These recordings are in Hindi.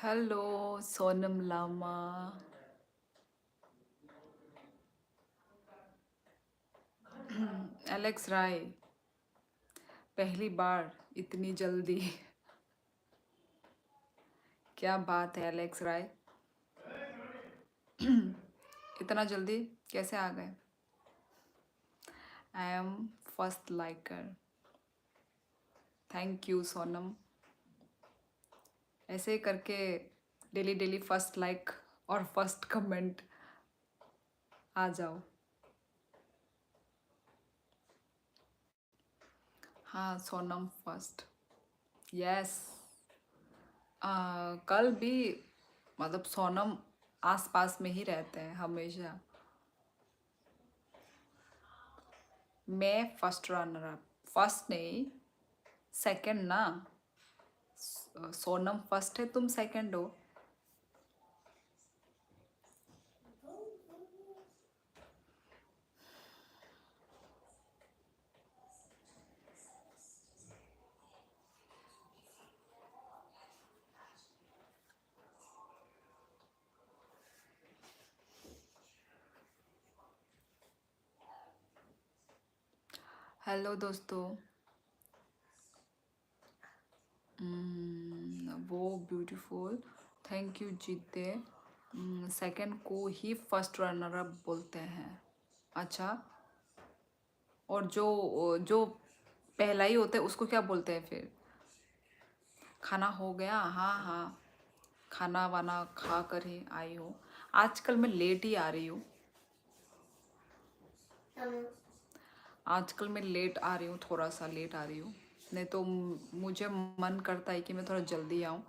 हेलो सोनम लामा। एलेक्स राय, पहली बार इतनी जल्दी। क्या बात है एलेक्स राय, इतना जल्दी कैसे आ गए? I am first Likert. Thank you Sonam. ऐसे करके डेली डेली फर्स्ट लाइक और फर्स्ट कमेंट आ जाओ। हाँ सोनम फर्स्ट। यस। कल भी मतलब सोनम आस पास में ही रहते हैं हमेशा। मैं फर्स्ट रनर अप, फर्स्ट नहीं सेकंड ना। सोनम फर्स्ट है, तुम सेकंड हो। हेलो दोस्तों। वो ब्यूटीफुल। थैंक यू जीते। सेकंड को ही फर्स्ट रनर अप बोलते हैं। अच्छा, और जो जो पहला ही होता है उसको क्या बोलते हैं फिर? खाना हो गया? हाँ हाँ, खाना वाना खा कर ही आई हूँ। आजकल मैं लेट ही आ रही हूँ। आजकल मैं लेट आ रही हूँ, थोड़ा सा लेट आ रही हूँ। नहीं तो मुझे मन करता है कि मैं थोड़ा जल्दी आऊँ।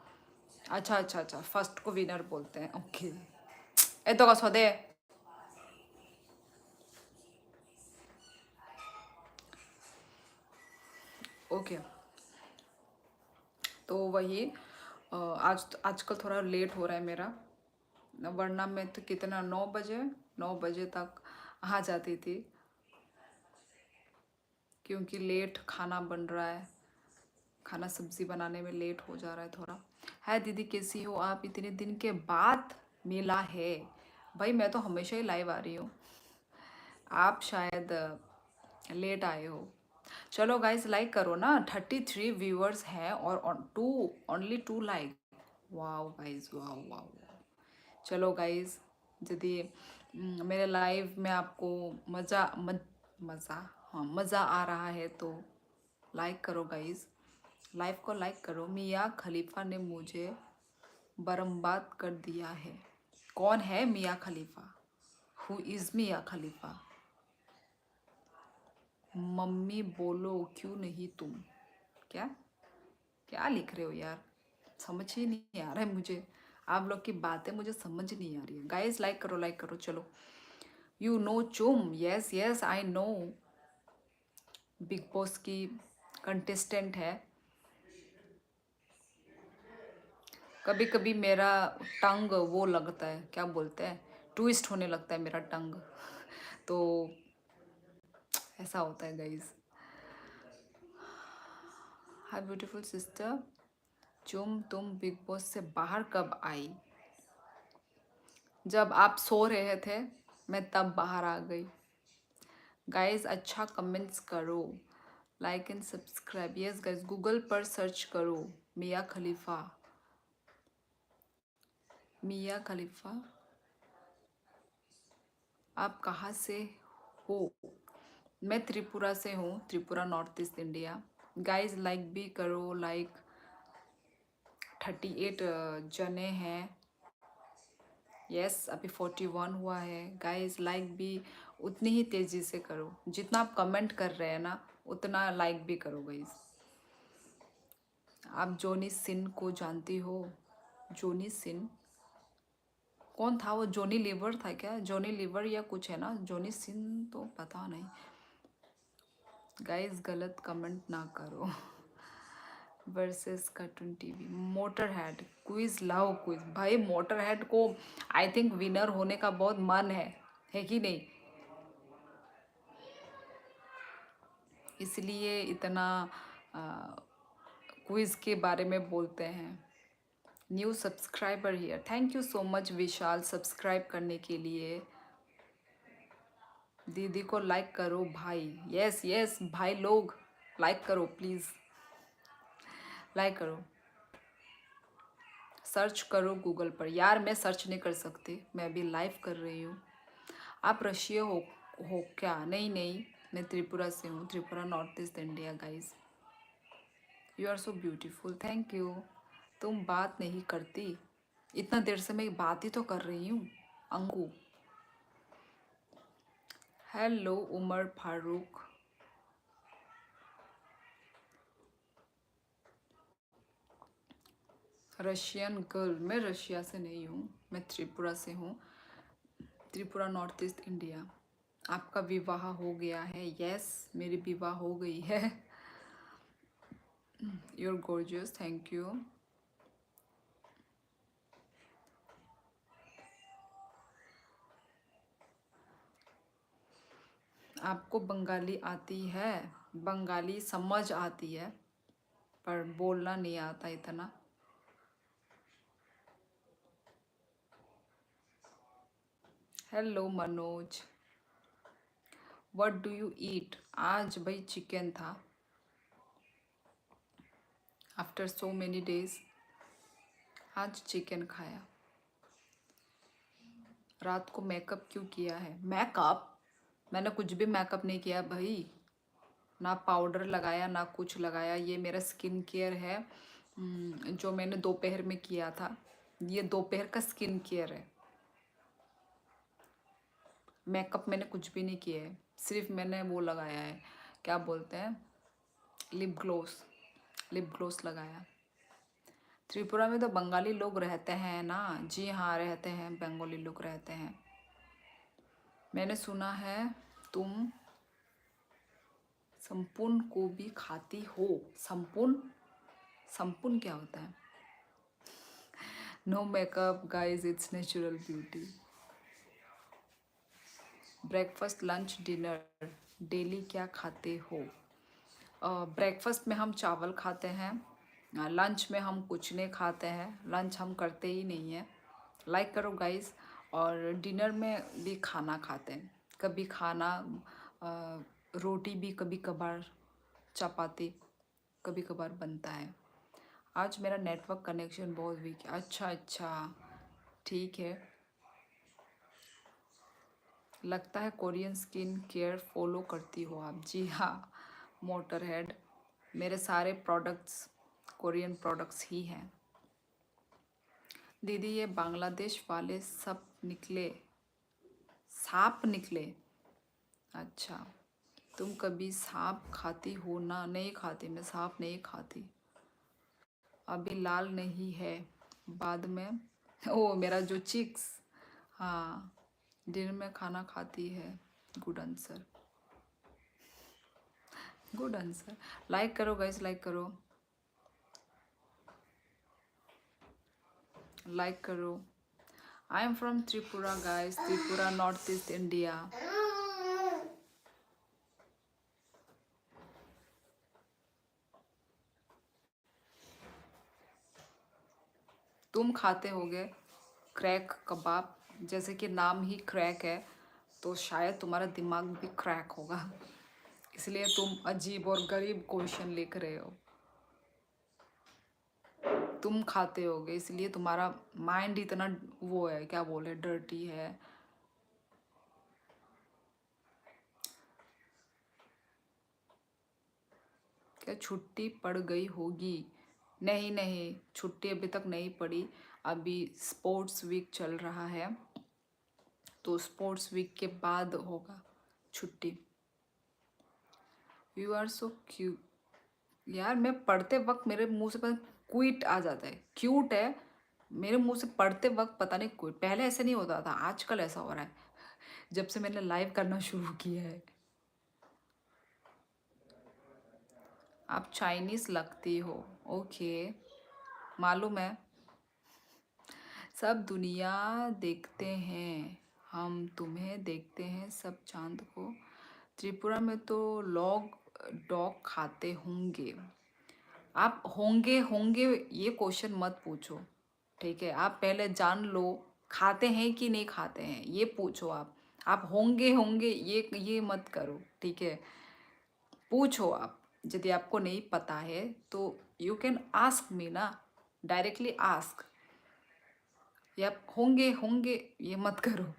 अच्छा अच्छा अच्छा, फर्स्ट को विनर बोलते हैं, ओके। ए तो का सौदे। ओके, तो वही आजकल थोड़ा लेट हो रहा है मेरा। वरना मैं तो कितना 9 बजे, 9 बजे तक आ जाती थी। क्योंकि लेट खाना बन रहा है, खाना सब्जी बनाने में लेट हो जा रहा है थोड़ा। है दीदी, कैसी हो आप? इतने दिन के बाद मिला है। भाई मैं तो हमेशा ही लाइव आ रही हूँ, आप शायद लेट आए हो। चलो गाइस, लाइक करो ना। 33 व्यूअर्स हैं और two, only 2 like. Wow guys, wow wow. चलो गाइस, यदि मेरे लाइव में आपको मज़ा, हाँ मज़ा आ रहा है तो लाइक करो गाइस। लाइव को लाइक करो। मिया खलीफा ने मुझे बर्बाद कर दिया है। कौन है Mia Khalifa? Who is Mia Khalifa? Mummy बोलो क्यों नहीं तुम? क्या क्या लिख रहे हो यार? समझ ही नहीं आ रहा है मुझे। आप लोग की बातें मुझे समझ नहीं आ रही है। गाइस लाइक करो, लाइक करो। चलो। यू नो चुम? Yes yes I know. Big boss की कंटेस्टेंट है। कभी कभी मेरा टंग वो लगता है, क्या बोलते हैं, ट्विस्ट होने लगता है मेरा टंग। तो ऐसा होता है गाइस। हाय ब्यूटीफुल सिस्टर। तुम बिग बॉस से बाहर कब आई? जब आप सो रहे थे, मैं तब बाहर आ गई। गाइस अच्छा कमेंट्स करो, like and subscribe. Yes guys, Google पर सर्च करो मिया खलीफा। मिया खलीफा। आप कहाँ से हो? मैं त्रिपुरा से हूँ, Tripura north east India. Guys like भी करो, लाइक 38 जने हैं। यस अभी 41 हुआ है। गाइस लाइक भी उतनी ही तेज़ी से करो, जितना आप कमेंट कर रहे हैं ना उतना लाइक भी करो गाइस। आप जोनी सिन को जानती हो? जोनी सिन कौन था? वो जोनी लीवर था क्या? जोनी लीवर या कुछ है ना, जोनी सिन तो पता नहीं। गाइस गलत कमेंट ना करो। Versus cartoon TV. Motor head quiz लाओ, क्विज भाई। मोटर हेड को आई थिंक विनर होने का बहुत मन है कि नहीं? इसलिए इतना क्विज के बारे में बोलते हैं। New subscriber here, thank you so much Vishal subscribe करने के लिए। दीदी को लाइक करो भाई, यस यस भाई लोग लाइक करो प्लीज़, लाइक करो, सर्च करो गूगल पर। यार मैं सर्च नहीं कर सकती, मैं अभी लाइव कर रही हूँ। आप रशिया हो क्या? नहीं नहीं, मैं त्रिपुरा से हूँ, Tripura north east India guys. You are so beautiful, thank you. तुम बात नहीं करती, इतना देर से मैं बात ही तो कर रही हूँ Anku. Hello Umar Farooq. Russian girl, मैं रशिया से नहीं हूँ, मैं त्रिपुरा से हूँ, त्रिपुरा नॉर्थ ईस्ट इंडिया। आपका विवाह हो गया है? यस मेरी विवाह हो गई है। You're gorgeous, thank you. आपको बंगाली आती है? बंगाली समझ आती है पर बोलना नहीं आता इतना। Hello Manoj, what do you eat? आज भाई चिकन था, आफ्टर सो मेनी डेज आज चिकन खाया। रात को मेकअप क्यों किया है? मेकअप? मैंने कुछ भी मेकअप नहीं किया भाई, ना पाउडर लगाया ना कुछ लगाया। ये मेरा स्किन केयर है, जो मैंने दोपहर में किया था। ये दोपहर का स्किन केयर है, मेकअप मैंने कुछ भी नहीं किया है, सिर्फ मैंने वो लगाया है, क्या बोलते हैं, लिप ग्लोस, लिप ग्लोस लगाया। त्रिपुरा में तो बंगाली लोग रहते हैं ना? जी हाँ रहते हैं, बंगाली लोग रहते हैं। मैंने सुना है तुम संपूर्ण को भी खाती हो। संपूर्ण? संपूर्ण क्या होता है? No makeup guys, it's natural beauty. Breakfast lunch dinner daily क्या खाते हो? ब्रेकफास्ट में हम चावल खाते हैं, लंच में हम कुछ नहीं खाते हैं, लंच हम करते ही नहीं हैं, लाइक करो गाइस। और डिनर में भी खाना खाते हैं, कभी खाना रोटी भी, कभी कभार चपाती कभी कभार बनता है। आज मेरा नेटवर्क कनेक्शन बहुत वीक है। अच्छा अच्छा, ठीक है। लगता है कोरियन स्किन केयर फॉलो करती हो आप। जी हाँ मोटर हेड, मेरे सारे प्रोडक्ट्स कोरियन प्रोडक्ट्स ही हैं। दीदी ये बांग्लादेश वाले सब निकले, सांप निकले? अच्छा, तुम कभी सांप खाती हो ना? नहीं खाती, मैं सांप नहीं खाती। अभी लाल नहीं है, बाद में। ओ मेरा जो चिक्स, हाँ डिनर में खाना खाती है। Good answer, good answer. Like करो गाइस, लाइक करो, लाइक करो। आई am from Tripura guys, Tripura north east India. तुम खाते होगे क्रैक कबाब, जैसे कि नाम ही क्रैक है, तो शायद तुम्हारा दिमाग भी क्रैक होगा, इसलिए तुम अजीब और गरीब क्वेश्चन लिख रहे हो। तुम खाते होगे इसलिए तुम्हारा माइंड इतना वो है, क्या बोले, डर्टी है। क्या छुट्टी पड़ गई होगी? नहीं नहीं, छुट्टी अभी तक नहीं पड़ी, अभी स्पोर्ट्स वीक चल रहा है, तो स्पोर्ट्स वीक के बाद होगा छुट्टी। You are so cute. यार मैं पढ़ते वक्त मेरे मुंह से पता क्विट आ जाता है, क्यूट है मेरे मुंह से पढ़ते वक्त, पता नहीं क्विट, पहले ऐसे नहीं होता था, आजकल ऐसा हो रहा है जब से मैंने लाइव करना शुरू किया है। आप चाइनीज लगती हो? ओके, मालूम है, सब दुनिया देखते हैं, हम तुम्हें देखते हैं सब चांद को। त्रिपुरा में तो लोग डॉग खाते होंगे। आप होंगे होंगे ये क्वेश्चन मत पूछो, ठीक है, आप पहले जान लो खाते हैं कि नहीं खाते हैं, ये पूछो आप होंगे होंगे ये मत करो, ठीक है। पूछो आप, यदि आपको नहीं पता है तो यू कैन आस्क मी ना, डायरेक्टली आस्क। या होंगे होंगे ये मत करो।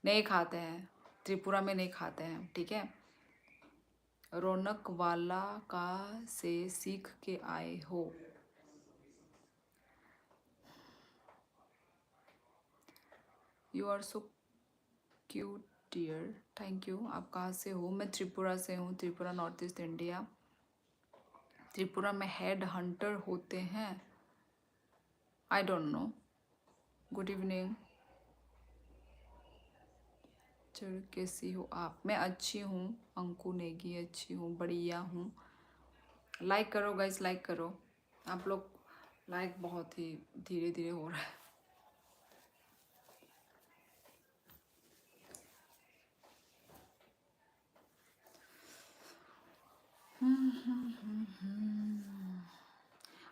नहीं खाते हैं, त्रिपुरा में नहीं खाते हैं, ठीक है। रौनक वाला का से सीख के आए हो। You are so cute dear, thank you. आप कहाँ से हो? मैं त्रिपुरा से हूँ, Tripura north east India. Tripura में हेड हंटर होते हैं? I don't know. Good evening. चल कैसी हो आप? मैं अच्छी हूँ अंकु नेगी, अच्छी हूँ, बढ़िया हूँ। लाइक करो गाइस, लाइक करो। आप लोग लाइक बहुत ही धीरे धीरे हो रहा है।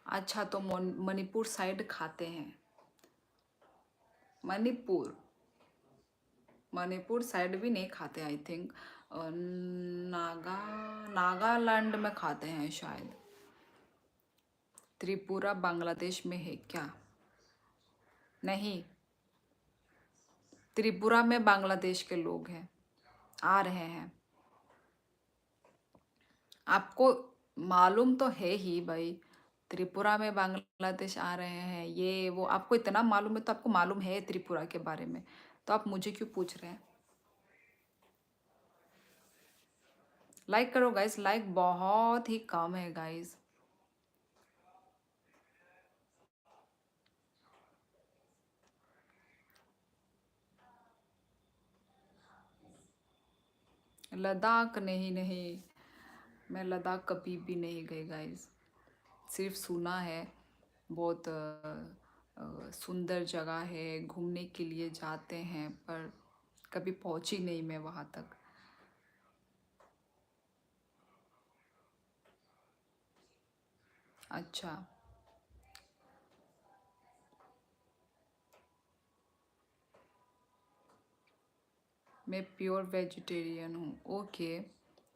अच्छा, तो मणिपुर साइड खाते हैं? मणिपुर मणिपुर साइड भी नहीं खाते आई थिंक। नागालैंड में खाते हैं शायद। त्रिपुरा बांग्लादेश में है क्या? नहीं, त्रिपुरा में बांग्लादेश के लोग हैं, आ रहे हैं। आपको मालूम तो है ही भाई, त्रिपुरा में बांग्लादेश आ रहे हैं, ये वो आपको इतना मालूम है, तो आपको मालूम है त्रिपुरा के बारे में, तो आप मुझे क्यों पूछ रहे हैं? लाइक करो गाइस, लाइक बहुत ही कम है गाइस। लद्दाख नहीं नहीं, मैं लद्दाख कभी भी नहीं गई गाइस, सिर्फ सुना है। बहुत सुंदर जगह है, घूमने के लिए जाते हैं, पर कभी पहुंची नहीं मैं वहाँ तक। अच्छा, मैं प्योर वेजिटेरियन हूँ। ओके,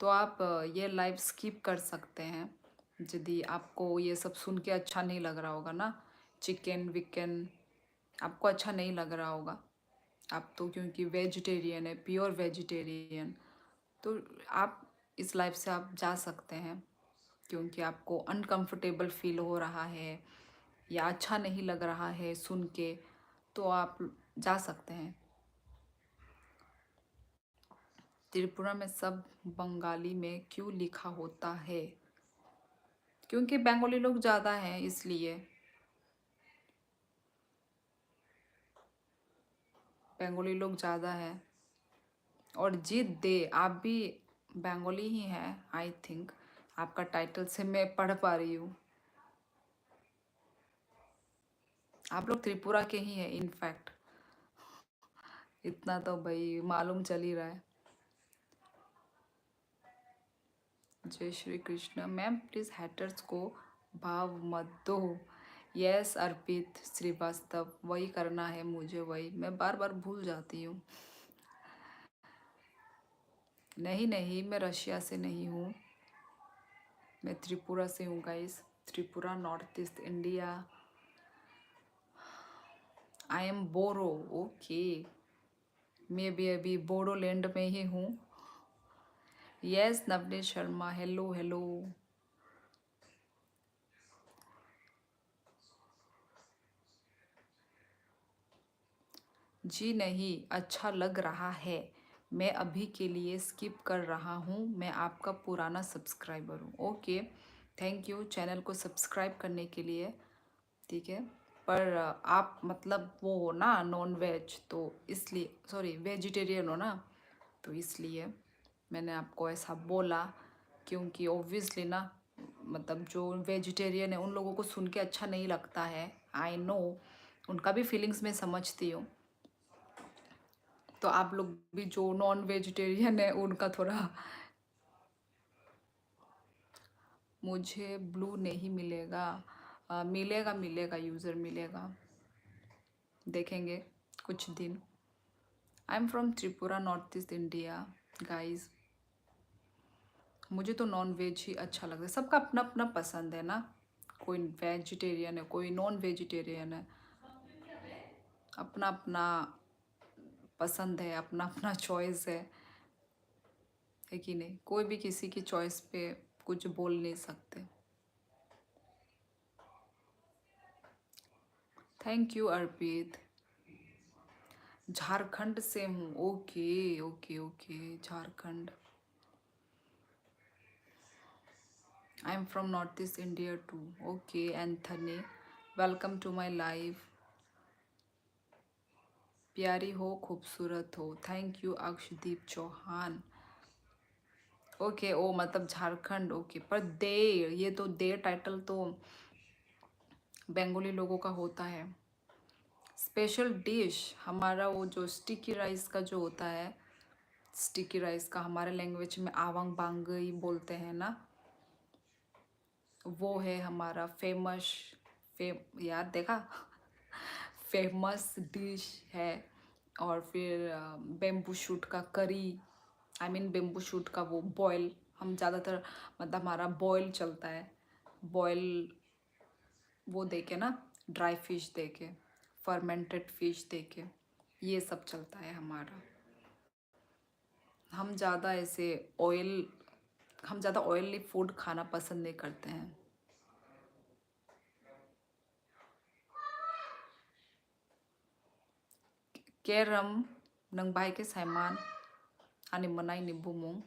तो आप ये लाइव स्किप कर सकते हैं यदि आपको ये सब सुन के अच्छा नहीं लग रहा होगा ना। चिकन विकन आपको अच्छा नहीं लग रहा होगा, आप तो क्योंकि वेजिटेरियन है, प्योर वेजिटेरियन, तो आप इस लाइफ से आप जा सकते हैं। क्योंकि आपको अनकंफर्टेबल फील हो रहा है या अच्छा नहीं लग रहा है सुन के, तो आप जा सकते हैं। त्रिपुरा में सब बंगाली में क्यों लिखा होता है? क्योंकि बंगाली लोग ज़्यादा हैं इसलिए। बंगाली लोग ज़्यादा हैं। और जीत दे, आप भी बंगाली ही हैं आई थिंक, आपका टाइटल से मैं पढ़ पा रही हूँ। आप लोग त्रिपुरा के ही हैं इनफैक्ट, इतना तो भाई मालूम चल ही रहा है। जय Shri Krishna. Ma'am please haters को भाव मत दो। यस अर्पित श्रीवास्तव, वही करना है मुझे, वही मैं बार बार भूल जाती हूँ। नहीं नहीं, मैं रशिया से नहीं हूँ, मैं त्रिपुरा से हूँ guys, Tripura north east India. I am Boro. Okay, मैं भी अभी बोडोलैंड में ही हूँ। Yes Navneet Sharma, hello hello. जी नहीं, अच्छा लग रहा है, मैं अभी के लिए स्किप कर रहा हूँ, मैं आपका पुराना सब्सक्राइबर हूँ। ओके, थैंक यू चैनल को सब्सक्राइब करने के लिए, ठीक है। पर आप मतलब वो हो ना नॉन वेज, तो इसलिए, सॉरी वेजिटेरियन हो ना, तो इसलिए मैंने आपको ऐसा बोला। क्योंकि ऑब्वियसली ना, मतलब जो वेजिटेरियन है उन लोगों को सुन के अच्छा नहीं लगता है, आई नो, उनका भी फीलिंग्स मैं समझती हूँ। तो आप लोग भी जो नॉन वेजिटेरियन है उनका थोड़ा। मुझे ब्लू नहीं मिलेगा, मिलेगा मिलेगा यूज़र मिलेगा। देखेंगे कुछ दिन। आई am from Tripura, north east India guys. मुझे तो नॉन वेज ही अच्छा लगता है, सबका अपना अपना पसंद है ना। कोई वेजिटेरियन है, कोई नॉन वेजिटेरियन है, अपना अपना पसंद है, अपना अपना चॉइस है कि नहीं। कोई भी किसी की चॉइस पे कुछ बोल नहीं सकते। थैंक यू अर्पित। झारखंड से हूँ, okay okay okay, Jharkhand. I am from north east India too, okay Anthony, welcome to my life. प्यारी हो, खूबसूरत हो, thank you Akshdeep Chauhan. Okay, ओ मतलब झारखंड, ओके। पर दे, ये तो दे टाइटल तो बंगाली लोगों का होता है। स्पेशल डिश हमारा वो जो स्टिकी राइस का जो होता है, स्टिकी राइस का हमारे लैंग्वेज में आवंग बांगई बोलते हैं ना, वो है हमारा फेमस। यार देखा, फेमस डिश है। और फिर बेम्बू शूट का करी, आई मीन बेम्बू शूट का वो बॉयल, हम ज़्यादातर मतलब हमारा बॉयल चलता है। बॉयल वो देके ना, ड्राई फिश देके, फर्मेंटेड फिश देके, ये सब चलता है हमारा। हम ज़्यादा ऐसे ऑयल, हम ज़्यादा ऑयली फूड खाना पसंद नहीं करते हैं। केरम नंग भाई के सैमान आने मनाई नींबू मूंग।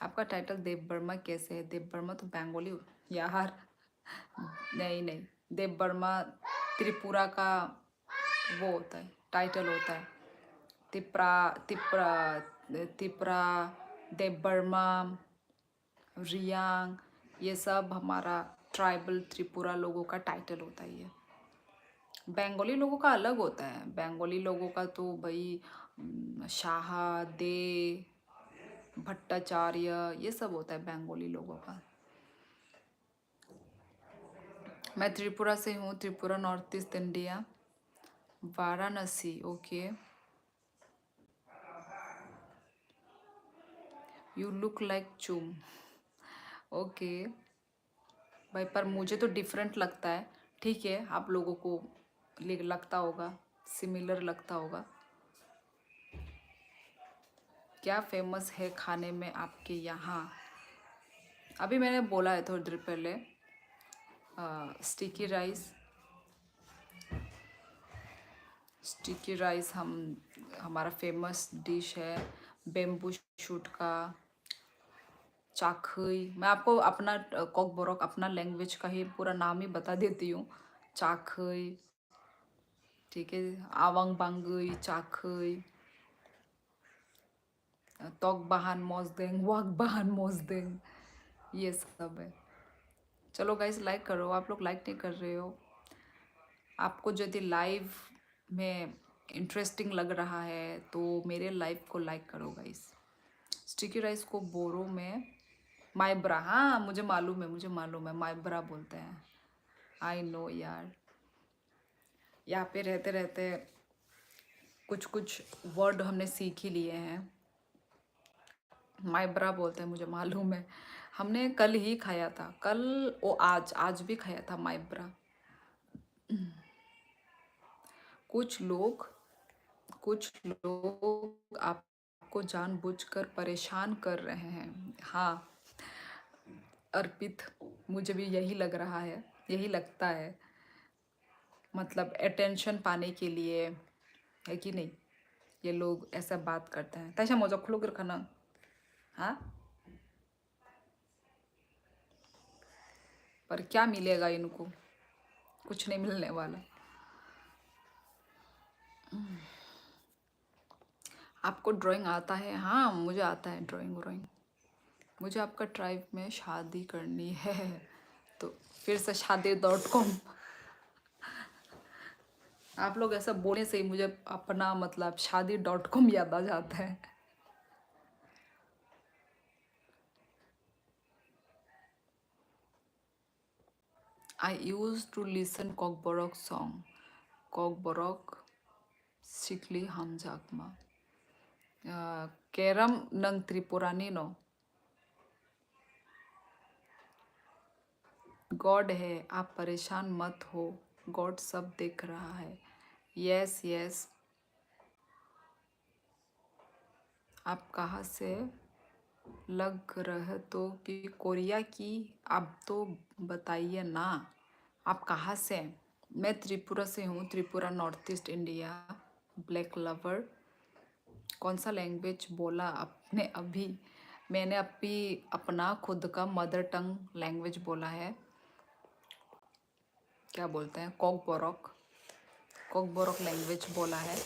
आपका टाइटल देव वर्मा कैसे है? देव वर्मा तो बंगाली यार। नहीं नहीं, देव वर्मा त्रिपुरा का वो होता है, टाइटल होता है। तिप्रा तिप्रा तिप्रा, देव वर्मा, रियांग, ये सब हमारा ट्राइबल त्रिपुरा लोगों का टाइटल होता है। ये बंगाली लोगों का अलग होता है। बंगाली लोगों का तो भाई शाह, दे, भट्टाचार्य, ये सब होता है बंगाली लोगों का। मैं त्रिपुरा से हूँ, Tripura north east India, Varanasi, okay. You look like चुम, ओके भाई, पर मुझे तो डिफरेंट लगता है। ठीक है, आप लोगों को लगता होगा, सिमिलर लगता होगा। क्या फेमस है खाने में आपके यहाँ? अभी मैंने बोला है थोड़ी देर पहले, स्टिकी राइस। स्टिकी राइस हमारा फेमस डिश है। बेम्बू शूट का चाखई, मैं आपको अपना कॉक बोरक अपना लैंग्वेज का ही पूरा नाम ही बता देती हूँ। चाखई, ठीक है, आवंग बांगई, चाखई, तोक बहान मोजदेंग, वाक बहान मोजदेंग, ये सब है। चलो गाइस, लाइक करो, आप लोग लाइक नहीं कर रहे हो। आपको यदि लाइव में इंटरेस्टिंग लग रहा है तो मेरे लाइव को लाइक करो गाइस। स्टिकी राइस को बोरो में माइब्रा, हाँ मुझे मालूम है, मुझे मालूम है, माइब्रा बोलते हैं। आई नो यार, यहाँ पे रहते रहते कुछ कुछ वर्ड हमने सीख ही लिए हैं। माइब्रा बोलते हैं, मुझे मालूम है। हमने कल ही खाया था, कल ओ आज भी खाया था माइब्रा। कुछ लोग कुछ लोग आपको जानबूझकर परेशान कर रहे हैं। हाँ अर्पित, मुझे भी यही लग रहा है, यही लगता है, मतलब अटेंशन पाने के लिए, है कि नहीं, ये लोग ऐसा बात करते हैं। तैसा मौजक लोग खाना, हाँ, पर क्या मिलेगा इनको? कुछ नहीं मिलने वाला। आपको ड्राइंग आता है? हाँ मुझे आता है ड्राइंग व्राइंग। मुझे आपका ट्राइब में शादी करनी है, तो फिर से शादी.com। आप लोग ऐसा बोलने से ही मुझे अपना मतलब शादी.com याद आ जाता है। आई यूज टू लिसन कॉकबोरक सॉन्ग। कॉकबरॉक सिकली हमजाकमा केरम नंग त्रिपुरानी नो गॉड है, आप परेशान मत हो, गॉड सब देख रहा है। Yes yes. आप कहाँ से लग रहे तो कि कोरिया की, आप तो बताइए ना, आप कहाँ से हैं? मैं त्रिपुरा से हूँ, Tripura north east India, black lover. कौन सा लैंग्वेज बोला आपने अभी? मैंने अपना खुद का मदर टंग लैंग्वेज बोला है। क्या बोलते हैं? कॉकबोरॉक, कॉकबोरॉक लैंग्वेज बोला है,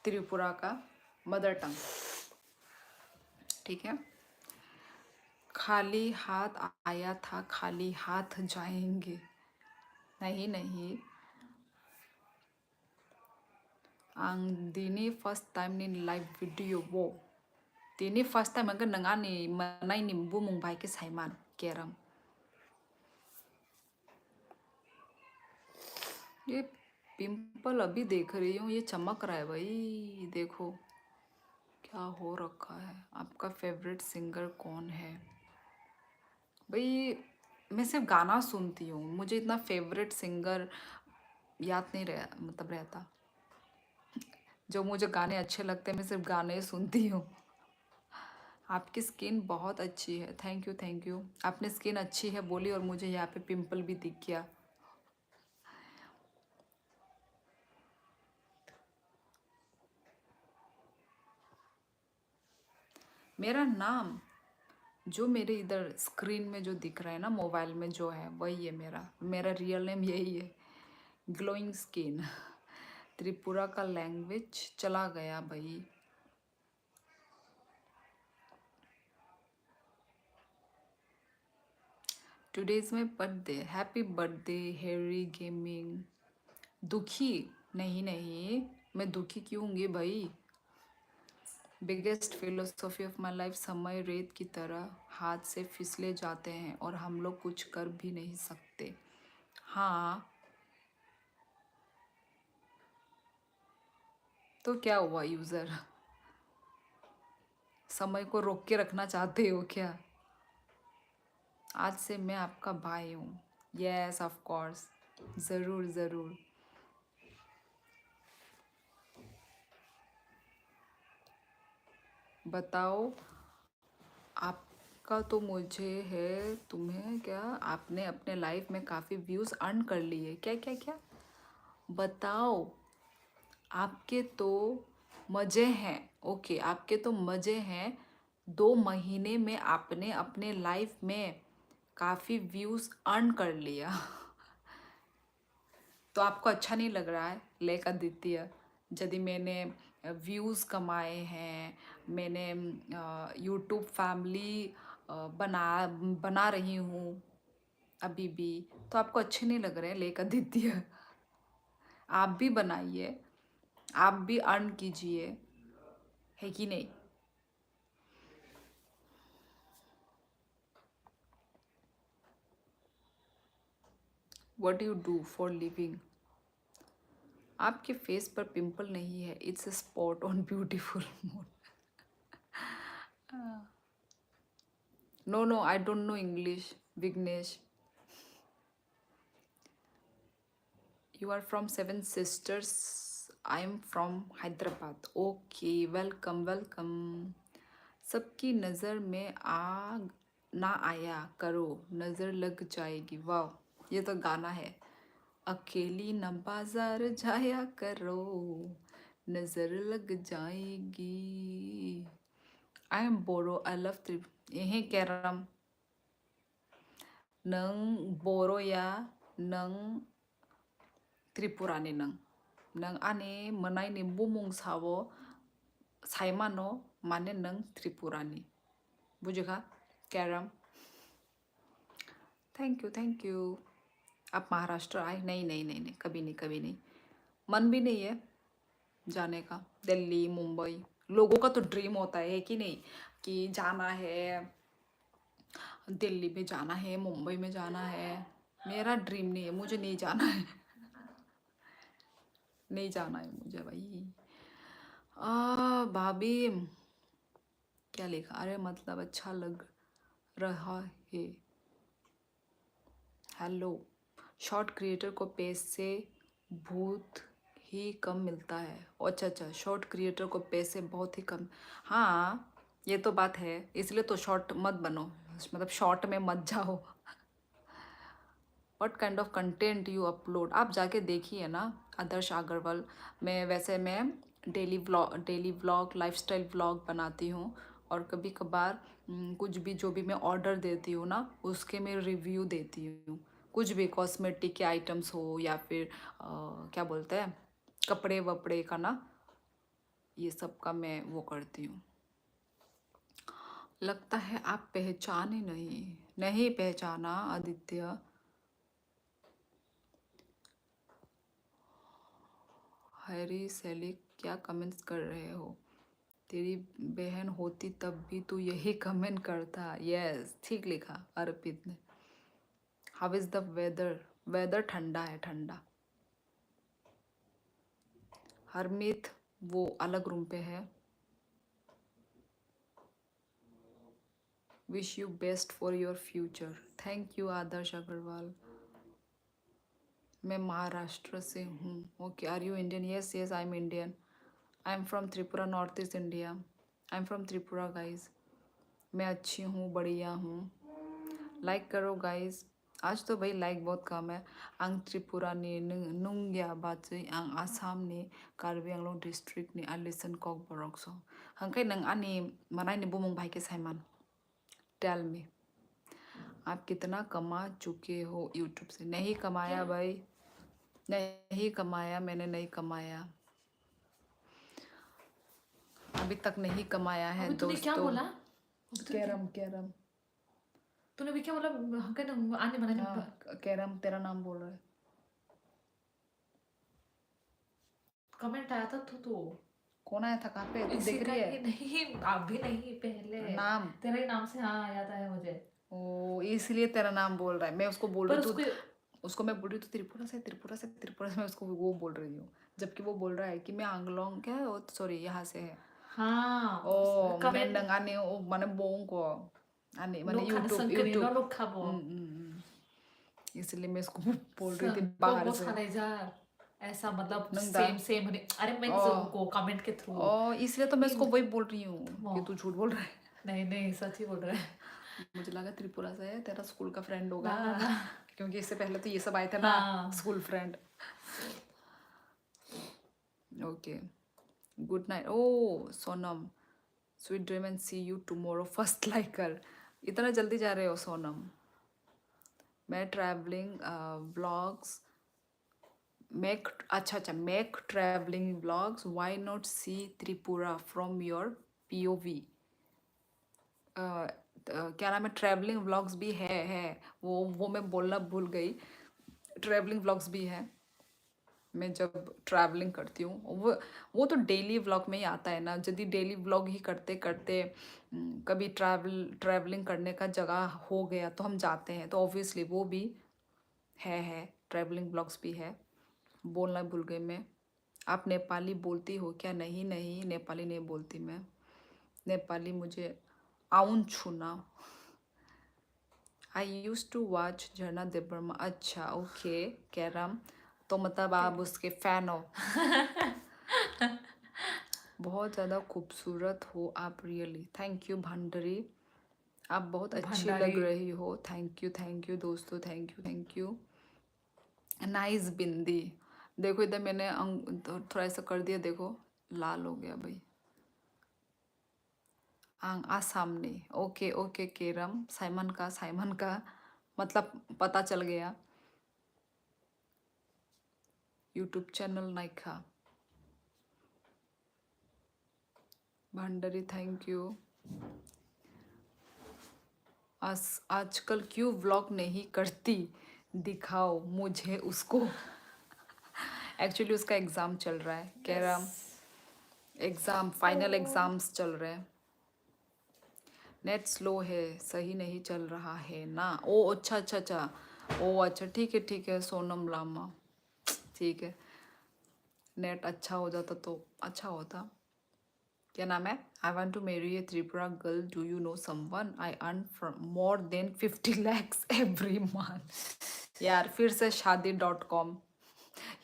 त्रिपुरा का मदर टंग। ठीक है। खाली हाथ आया था, खाली हाथ जाएंगे। नहीं नहीं, दिनी first time in live video वो दिनी फर्स्ट टाइम अगर नंगा नि मनाई नि बुमुंग भाई के साइमान केरम। ये पिंपल अभी देख रही हूँ, ये चमक रहा है भाई, देखो क्या हो रखा है। आपका फेवरेट सिंगर कौन है? भाई मैं सिर्फ गाना सुनती हूँ, मुझे इतना फेवरेट सिंगर याद नहीं रहता। जो मुझे गाने अच्छे लगते हैं मैं सिर्फ गाने ही सुनती हूँ। आपकी स्किन बहुत अच्छी है, थैंक यू थैंक यू। आपने स्किन अच्छी है बोली और मुझे यहाँ पे पिंपल भी दिख गया। मेरा नाम जो मेरे इधर स्क्रीन में जो दिख रहा है ना, मोबाइल में जो है वही है मेरा मेरा रियल नेम यही है, ग्लोइंग स्किन। त्रिपुरा का लैंग्वेज चला गया भाई। Today is my birthday, happy birthday Harry gaming. दुखी? नहीं नहीं, मैं दुखी क्यों होंगी भाई। Biggest philosophy of my life, समय रेत की तरह हाथ से फिसले जाते हैं और हम लोग कुछ कर भी नहीं सकते। हाँ तो क्या हुआ यूज़र, समय को रोक के रखना चाहते हो क्या? आज से मैं आपका भाई हूँ। यस ऑफ कोर्स, ज़रूर ज़रूर। बताओ आपका तो मुझे है, तुम्हें क्या? आपने अपने लाइफ में काफ़ी व्यूज़ अर्न कर लिए, क्या क्या क्या? बताओ। आपके तो मज़े हैं, ओके आपके तो मज़े हैं। 2 महीने में आपने अपने लाइफ में काफ़ी व्यूज़ अर्न कर लिया। तो आपको अच्छा नहीं लग रहा है लेक आदित्य? यदि मैंने व्यूज़ कमाए हैं, मैंने यूट्यूब फैमिली बना बना रही हूँ अभी भी, तो आपको अच्छे नहीं लग रहे हैं लेक आदित्य? आप भी बनाइए, आप भी अर्न कीजिए, है कि नहीं? What you do for living? आपके फेस पर पिंपल नहीं है, it's a spot on beautiful moon. No no, I don't know English Vignesh. You are from Seven Sisters. I am from Hyderabad. Okay, welcome, welcome. सबकी नज़र में आ ना आया करो, नज़र लग जाएगी। वाह, ये तो गाना है। अकेली न बाजार जाया करो, नज़र लग जाएगी। I am Boro, I love trip. यही कैरम नंग बोरो या नंग त्रिपुरानि नंग आने मनाइनि बुमुं सावो साइमानो माने नंग त्रिपुरानि, बुझेगा कैरम? Thank you. आप महाराष्ट्र आए? नहीं नहीं नहीं नहीं, कभी नहीं कभी नहीं, मन भी नहीं है जाने का। दिल्ली मुंबई लोगों का तो ड्रीम होता है कि नहीं, कि जाना है, दिल्ली में जाना है, मुंबई में जाना है। मेरा ड्रीम नहीं है, मुझे नहीं जाना है। नहीं जाना है मुझे भाई। भाभी क्या लिखा? अरे मतलब अच्छा लग रहा है। हेलो। शॉर्ट क्रिएटर को पैसे बहुत ही कम मिलता है। अच्छा अच्छा, शॉर्ट क्रिएटर को पैसे बहुत ही कम। हाँ ये तो बात है, इसलिए तो शॉर्ट मत बनो, मतलब शॉर्ट में मत जाओ। What kind of content you upload? आप जाके देखिए ना, आदर्श अग्रवाल। मैं डेली व्लॉग लाइफस्टाइल व्लॉग बनाती हूँ, और कभी कभार कुछ भी जो भी मैं ऑर्डर देती हूँ ना, उसके मैं रिव्यू देती हूँ। कुछ भी कॉस्मेटिक के आइटम्स हो या फिर क्या बोलते हैं, कपड़े वपड़े का ना, ये सब का मैं वो करती हूँ। लगता है आप पहचाने नहीं। नहीं पहचाना आदित्य। हैरी सेलिक क्या कमेंट्स कर रहे हो? तेरी बहन होती तब भी तू यही कमेंट करता। यस ठीक लिखा अर्पित ने। How is the weather? Weather ठंडा है, ठंडा। हरमीत वो अलग रूम पे है। Wish you best for your future. Thank you Adarsh Agarwal. मैं महाराष्ट्र से हूँ। Okay, are you Indian? Yes yes, I am Indian. I am from Tripura, north east India. I am from Tripura guys. मैं अच्छी हूँ, बढ़िया हूँ। लाइक करो गाइज। आज तो भाई लाइक बहुत कम है। आं त्रिपुरा ने नुंग्या बाचै आं आसाम ने कार्बी आंलं डिस्ट्रिक्ट ने आलिसन कक बरक सो हंखाय नंग आनी मनाय ने बुमुंग भाई के साइमन। टेल मी, आप कितना कमा चुके हो यूट्यूब से? नहीं कमाया भाई, नहीं कमाया, मैंने नहीं कमाया, अभी तक नहीं कमाया है अभी तूने क्या दोस्तों। बोला? अभी तूने क्या कैरम कैरम। तूने अभी क्या बोला? आने बनाने हाँ कैरम तेरा नाम बोल रहा है। कमेंट आया था तो कौन आया था? कहाँ पे तू इसी देख का रही ही है? नहीं, अभी नहीं, पहले नाम? तेरा ही नाम से हाँ याद आया मुझे। ओ इसलिए तेरा नाम बोल रहा है। मैं उसको बोल पर रही तू, उसको उसको मैं बोल रही हूँ त्रिपुरा से, त्रिपुरा से, त्रिपुरा से, मैं उसको वो बोल रही हूँ, जबकि वो बोल रहा है कि मैं आंगलोंग क्या है, सॉरी यहाँ से है। हाँ ओ मैं कमेंट नंगाने ओ माने बोंग को आने माने लोग खाना यूट्यूब संकरी नो यूट्यूब। लोग खाबो इसलिए मैं उसको बोल रही थी संको बाहर वो से। खाने जा ऐसा, मतलब नंगदा सेम सेम होने, अरे ओ मीन्स को कमेंट के थ्रू। ओ इसलिए तो मैं उसको इन वही बोल रही हूँ वो कि तू झूठ बोल रहा है। नहीं नहीं, सच ही बोल रहे हैं। मुझे लगा त्रिपुरा से है, तेरा स्कूल का फ्रेंड होगा। ना ना ना। क्योंकि इससे पहले तो ये सब आए थे ना, हाँ school friend. Okay, good night. ओ Sonam, sweet dream and see you tomorrow first liker. इतना जल्दी जा रहे हो सोनम? मैं ट्रैवलिंग ब्लॉग्स मेक, अच्छा अच्छा, make travelling blogs, why not see Tripura from your POV. क्या नाम है, ट्रैवलिंग व्लॉग्स भी है वो मैं बोलना भूल गई। ट्रैवलिंग व्लॉग्स भी है, मैं जब ट्रैवलिंग करती हूँ वो तो डेली व्लॉग में ही आता है ना। यदि डेली व्लॉग ही करते करते कभी ट्रैवलिंग करने का जगह हो गया तो हम जाते हैं, तो ऑब्वियसली वो भी है ट्रैवलिंग व्लॉग्स भी है। बोलना भूल गई मैं। आप नेपाली बोलती हो क्या? नहीं नहीं, नेपाली नहीं बोलती मैं। नेपाली मुझे आउन छूना। आई यूज टू वॉच झरना देवबर्मा। अच्छा ओके कैरम, तो मतलब आप उसके फैन हो। बहुत ज़्यादा खूबसूरत हो आप, रियली। थैंक यू भंडरी, आप बहुत अच्छी लग भंडारी। रही हो। थैंक यू दोस्तों, थैंक यू। नाइस बिंदी। देखो इधर मैंने तो थोड़ा ऐसा कर दिया, देखो लाल हो गया भाई। आंग आ सामने। ओके ओके केरम, साइमन का मतलब पता चल गया। YouTube channel Naikha Bhandari, thank you. आजकल क्यों व्लॉग नहीं करती? दिखाओ मुझे उसको। एक्चुअली उसका एग्ज़ाम चल रहा है, कह यस। रहा एग्ज़ाम, फाइनल एग्ज़ाम्स चल रहे हैं। नेट स्लो है, सही नहीं चल रहा है ना। ओ अच्छा अच्छा अच्छा, ओ अच्छा ठीक है सोनम लामा, ठीक है। नेट अच्छा हो जाता तो अच्छा होता। क्या नाम है? आई want to marry a Tripura girl, do you know someone, I earn from more than 50 lakhs every month. यार फिर से शादी.com,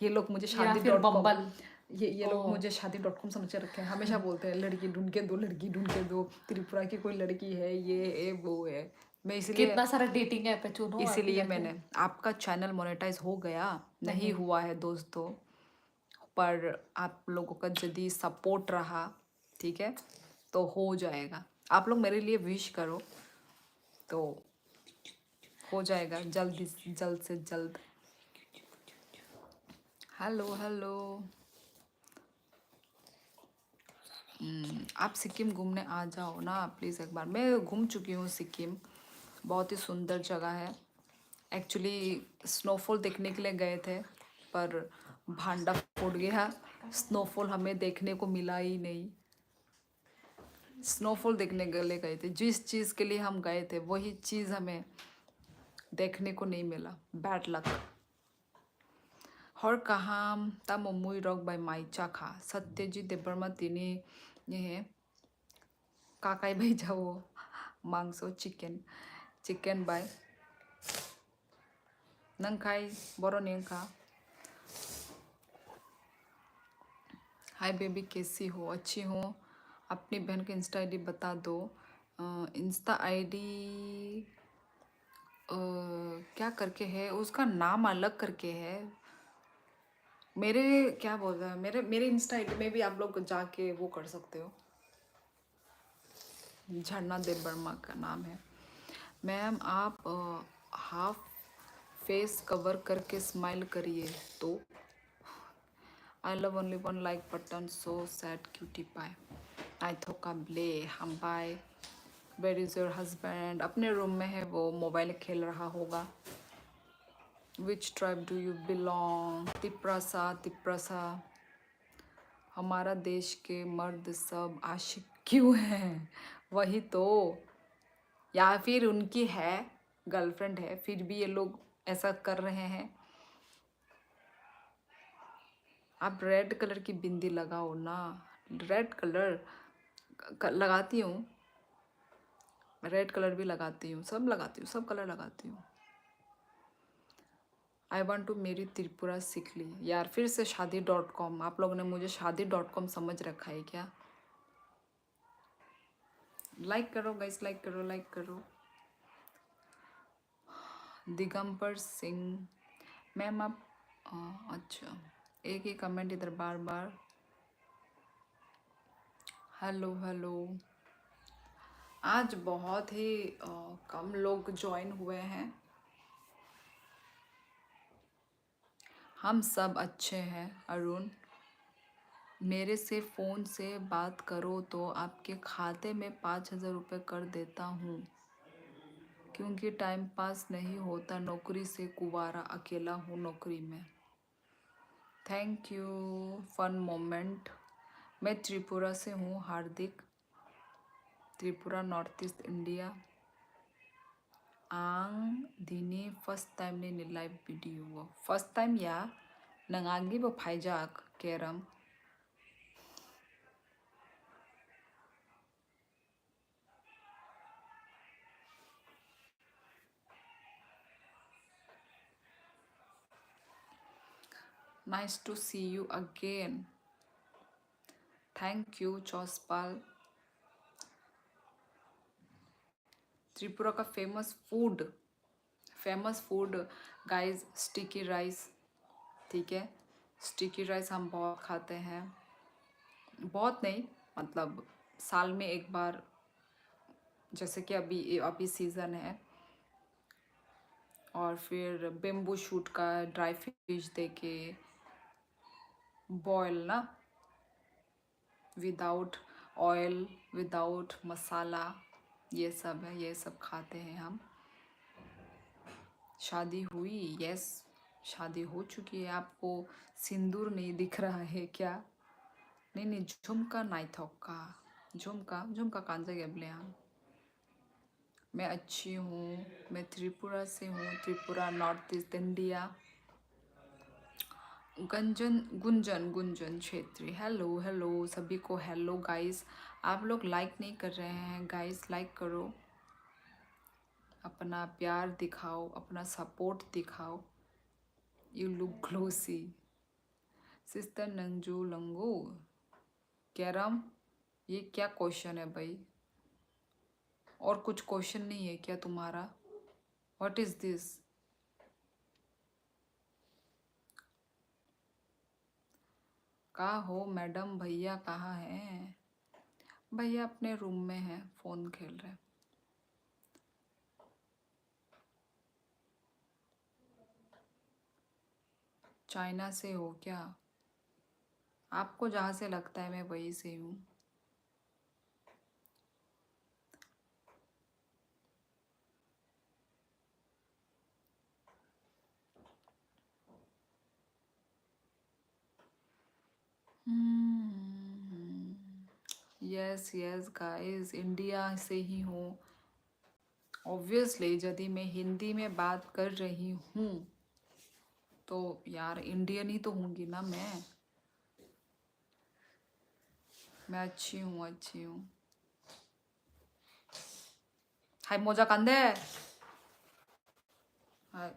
ये लोग मुझे या फिर शादी.com, बम्बल। ये लोग ओ मुझे शादी.com समझ के रखे हैं। हमेशा बोलते हैं लड़की ढूंढ के दो, लड़की ढूंढ के दो, त्रिपुरा की कोई लड़की है, ये है वो है। मैं इसलिए कितना सारा डेटिंग ऐप है, चुनो अभी इसीलिए जाके। मैंने, आपका चैनल मोनेटाइज हो गया नहीं नहीं। हुआ है दोस्तों, पर आप लोगों का यदि सपोर्ट रहा, ठीक है, तो हो जाएगा। आप लोग मेरे लिए विश करो तो हो जाएगा जल्द से जल्द। Hello hello. आप सिक्किम घूमने आ जाओ ना प्लीज़ एक बार। मैं घूम चुकी हूँ सिक्किम, बहुत ही सुंदर जगह है। एक्चुअली स्नोफॉल देखने के लिए गए थे, पर भांडा फूट गया, स्नोफॉल हमें देखने को मिला ही नहीं। स्नोफॉल देखने के लिए गए थे, जिस चीज़ के लिए हम गए थे वही चीज़ हमें देखने को नहीं मिला। Bad luck. हर कहाम ता मोमुई रॉक बाय माइचा खा सत्यजीत देवर्मा तिनी ये काकाई भाई जाओ मांगसो चिकन बाय नंखाई बरो नेंखा। हाय बेबी कैसी हो? अच्छी हूँ। अपनी बहन का इंस्टा आईडी बता दो। इंस्टा आईडी क्या करके है, उसका नाम अलग करके है। मेरे क्या बोल रहा है, मेरे इंस्टा आईडी में भी आप लोग जाके वो कर सकते हो। झरना देव वर्मा का नाम है। मैम आप हाफ फेस कवर करके स्माइल करिए तो। I love only one like button so sad cutie pie. आई थोका ब्ले हम bye. Where is your husband? अपने रूम में है, वो मोबाइल खेल रहा होगा। Which tribe do you belong? Tiprasa. हमारा देश के मर्द सब आशिक क्यों हैं? वही तो, या फिर उनकी है गर्लफ्रेंड है फिर भी ये लोग ऐसा कर रहे हैं। आप रेड कलर की बिंदी लगाओ ना। रेड कलर लगाती हूँ, रेड कलर भी लगाती हूँ, सब लगाती हूँ, सब कलर लगाती हूँ। आई वॉन्ट टू मेरी त्रिपुरा सीख ली। यार फिर से शादी.com, आप लोगों ने मुझे शादी.com समझ रखा है क्या? लाइक करो गाइस, लाइक करो, लाइक करो। दिगंबर सिंह मैम आप अच्छा, एक ही कमेंट इधर बार बार। Hello hello. आज बहुत ही कम लोग ज्वाइन हुए हैं। हम सब अच्छे हैं अरुण। मेरे से फ़ोन से बात करो तो आपके खाते में 5,000 रुपये कर देता हूँ, क्योंकि टाइम पास नहीं होता, नौकरी से कुंवारा अकेला हूँ नौकरी में। Thank you fun moment. मैं त्रिपुरा से हूँ Hardik, Tripura north east India. आं दिनी फर्स्ट टाइम ने लाइव वीडियो फर्स्ट टाइम या नंगांगी वो फाइजाक केरम। Nice to see you again. Thank you Chauspal. Tripura का famous food guys sticky rice, ठीक है। स्टिकी राइस हम बहुत खाते हैं, बहुत नहीं, मतलब साल में एक बार, जैसे कि अभी सीज़न है। और फिर बेम्बू शूट का ड्राई फिश देके बॉयल ना, विदाउट ऑयल विदाउट मसाला, ये सब है, ये सब खाते हैं हम। शादी हुई? यस, शादी हो चुकी है। आपको सिंदूर नहीं दिख रहा है क्या? नहीं, झुमका नहीं थोका, झुमका कांजा गेबले हम। मैं अच्छी हूँ, मैं त्रिपुरा से हूँ, त्रिपुरा नॉर्थ ईस्ट इंडिया। गंजन गुंजन गुंजन छेत्री, हेलो हेलो सभी को, हेलो गाइस। आप लोग लाइक नहीं कर रहे हैं गाइस, लाइक करो, अपना प्यार दिखाओ, अपना सपोर्ट दिखाओ। You look glossy. सिस्टर नंजू लंगू कैरम, ये क्या क्वेश्चन है भाई? और कुछ क्वेश्चन नहीं है क्या तुम्हारा? What is this? कहाँ हो मैडम? भैया कहाँ हैं? भैया अपने रूम में हैं, फोन खेल रहे हैं। चाइना से हो क्या? आपको जहाँ से लगता है मैं वहीं से हूँ। यस यस गाइस, इंडिया से ही हूँ। ऑब्वियसली यदि मैं हिंदी में बात कर रही हूँ तो यार इंडियन ही तो होंगी ना मैं अच्छी हूँ, अच्छी हूँ। हाय मोजा कंदे, हाय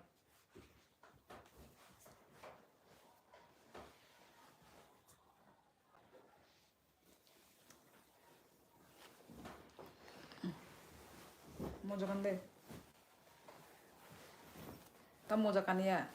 मोजा कंदे, तब मोजा कानिया।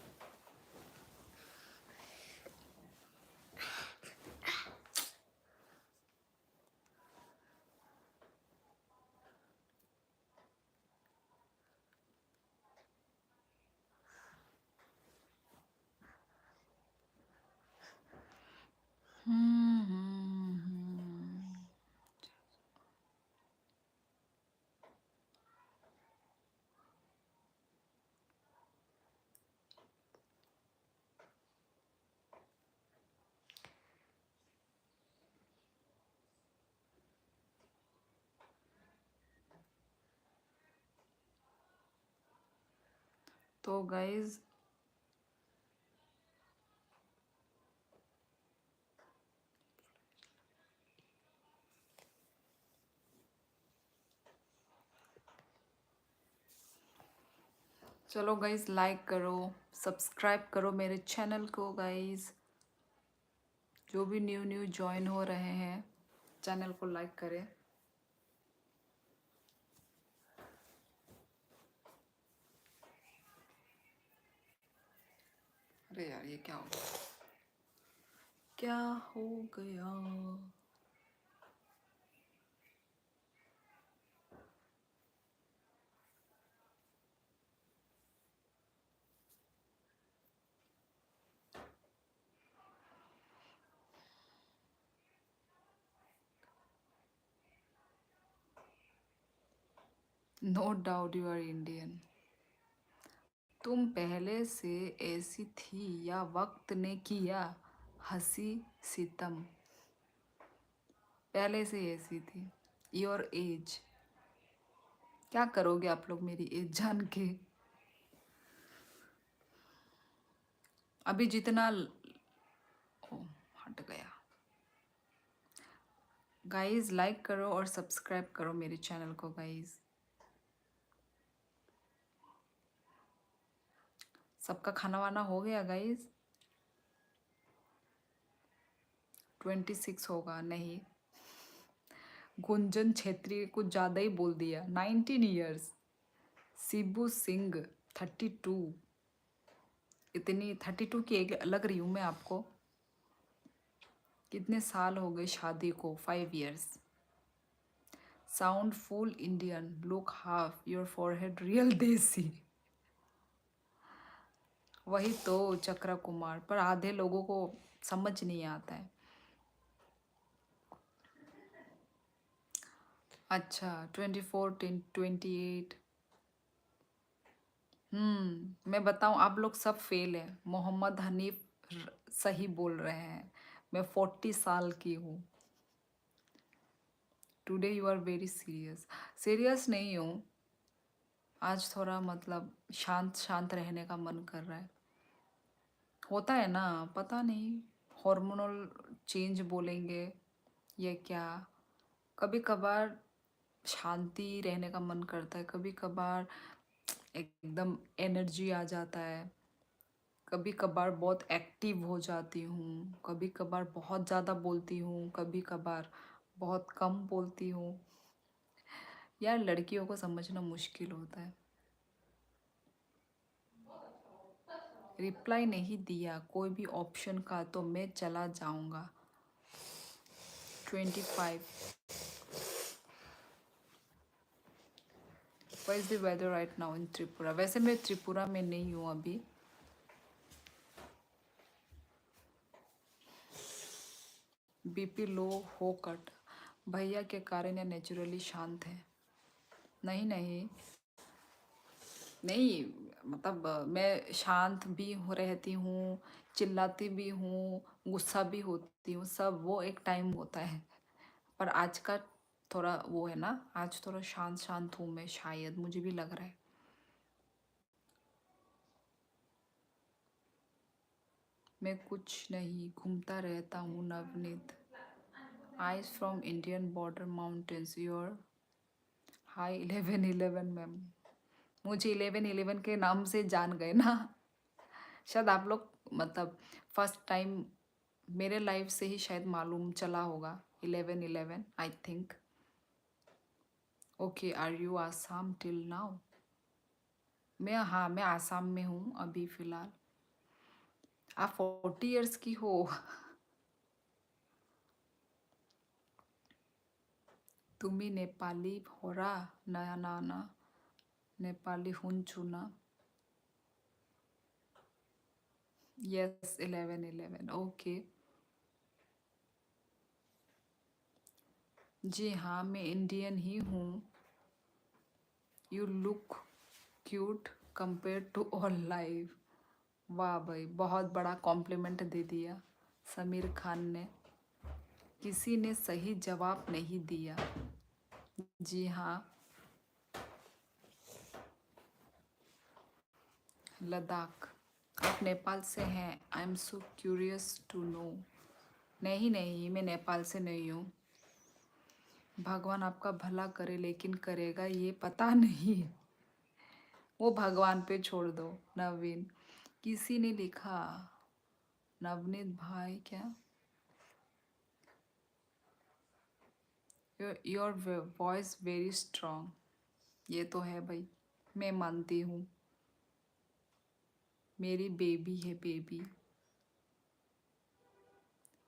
तो गाइज चलो गाइज, लाइक करो, सब्सक्राइब करो मेरे चैनल को गाइज। जो भी न्यू न्यू ज्वाइन हो रहे हैं चैनल को लाइक करें। अरे यार ये क्या हो गया, क्या हो गया? No doubt you are Indian. तुम पहले से ऐसी थी या वक्त ने किया हंसी सितम? पहले से ऐसी थी। योर एज, क्या करोगे आप लोग मेरी एज जान के? अभी जितना ओ, हट गया। गाइस लाइक करो और सब्सक्राइब करो मेरे चैनल को गाइस। सबका खाना वाना हो गया गाइस? 26 होगा नहीं, गुंजन छेत्री कुछ ज़्यादा ही बोल दिया। 19 ईयर्स। शिबू सिंह 32। इतनी 32 की एक लग रही हूँ मैं आपको? कितने साल हो गए शादी को? 5 years. Sound full Indian, look half your forehead real देसी। वही तो चक्रा कुमार, पर आधे लोगों को समझ नहीं आता है। अच्छा 24 28। मैं बताऊं, आप लोग सब फेल है। मोहम्मद हनीफ सही बोल रहे हैं। मैं 40 साल की हूँ। Today you are very serious. Serious नहीं हूँ, आज थोड़ा मतलब शांत शांत रहने का मन कर रहा है। होता है ना, पता नहीं, हार्मोनल चेंज बोलेंगे या क्या। कभी कभार शांति रहने का मन करता है, कभी कभार एकदम एनर्जी आ जाता है, कभी कभार बहुत एक्टिव हो जाती हूँ, कभी कभार बहुत ज़्यादा बोलती हूँ, कभी कभार बहुत कम बोलती हूँ। यार लड़कियों को समझना मुश्किल होता है। रिप्लाई नहीं दिया कोई भी ऑप्शन का तो मैं चला जाऊंगा। 25। What is the weather right now in Tripura? वैसे मैं त्रिपुरा में नहीं हूँ अभी। बीपी लो हो कट? भैया के कारण या नेचुरली शांत है? नहीं नहीं नहीं, मतलब मैं शांत भी हो रहती हूँ, चिल्लाती भी हूँ, गुस्सा भी होती हूँ, सब वो एक टाइम होता है। पर आज का थोड़ा वो है ना, आज थोड़ा शांत शांत हूँ मैं, शायद मुझे भी लग रहा है। मैं कुछ नहीं, घूमता रहता हूँ Navneet. Eyes from Indian border mountains your. High 1111 ma'am. मुझे 1111 के नाम से जान गए ना। शायद आप लोग, मतलब फर्स्ट टाइम मेरे लाइफ से ही शायद मालूम चला होगा। 1111 I think. Okay, are you Assam till now? मैं आसाम में हूँ अभी फ़िलहाल। आप 40 इयर्स की हो? तुम्ही नेपाली होरा नया नाना नेपाली हुन्छु ना? Yes 1111 okay. जी हाँ, मैं इंडियन ही हूँ। You look cute compare to all life. वाह भाई, बहुत बड़ा कॉम्प्लीमेंट दे दिया समीर खान ने। किसी ने सही जवाब नहीं दिया। जी हाँ, लद्दाख। आप नेपाल से हैं? I am so curious to know. नहीं नहीं, मैं नेपाल से नहीं हूँ। भगवान आपका भला करे, लेकिन करेगा ये पता नहीं। वो भगवान पे छोड़ दो नवीन। किसी ने लिखा नवनीत भाई क्या? Your voice very strong. ये तो है भाई, मैं मानती हूँ। मेरी बेबी है baby.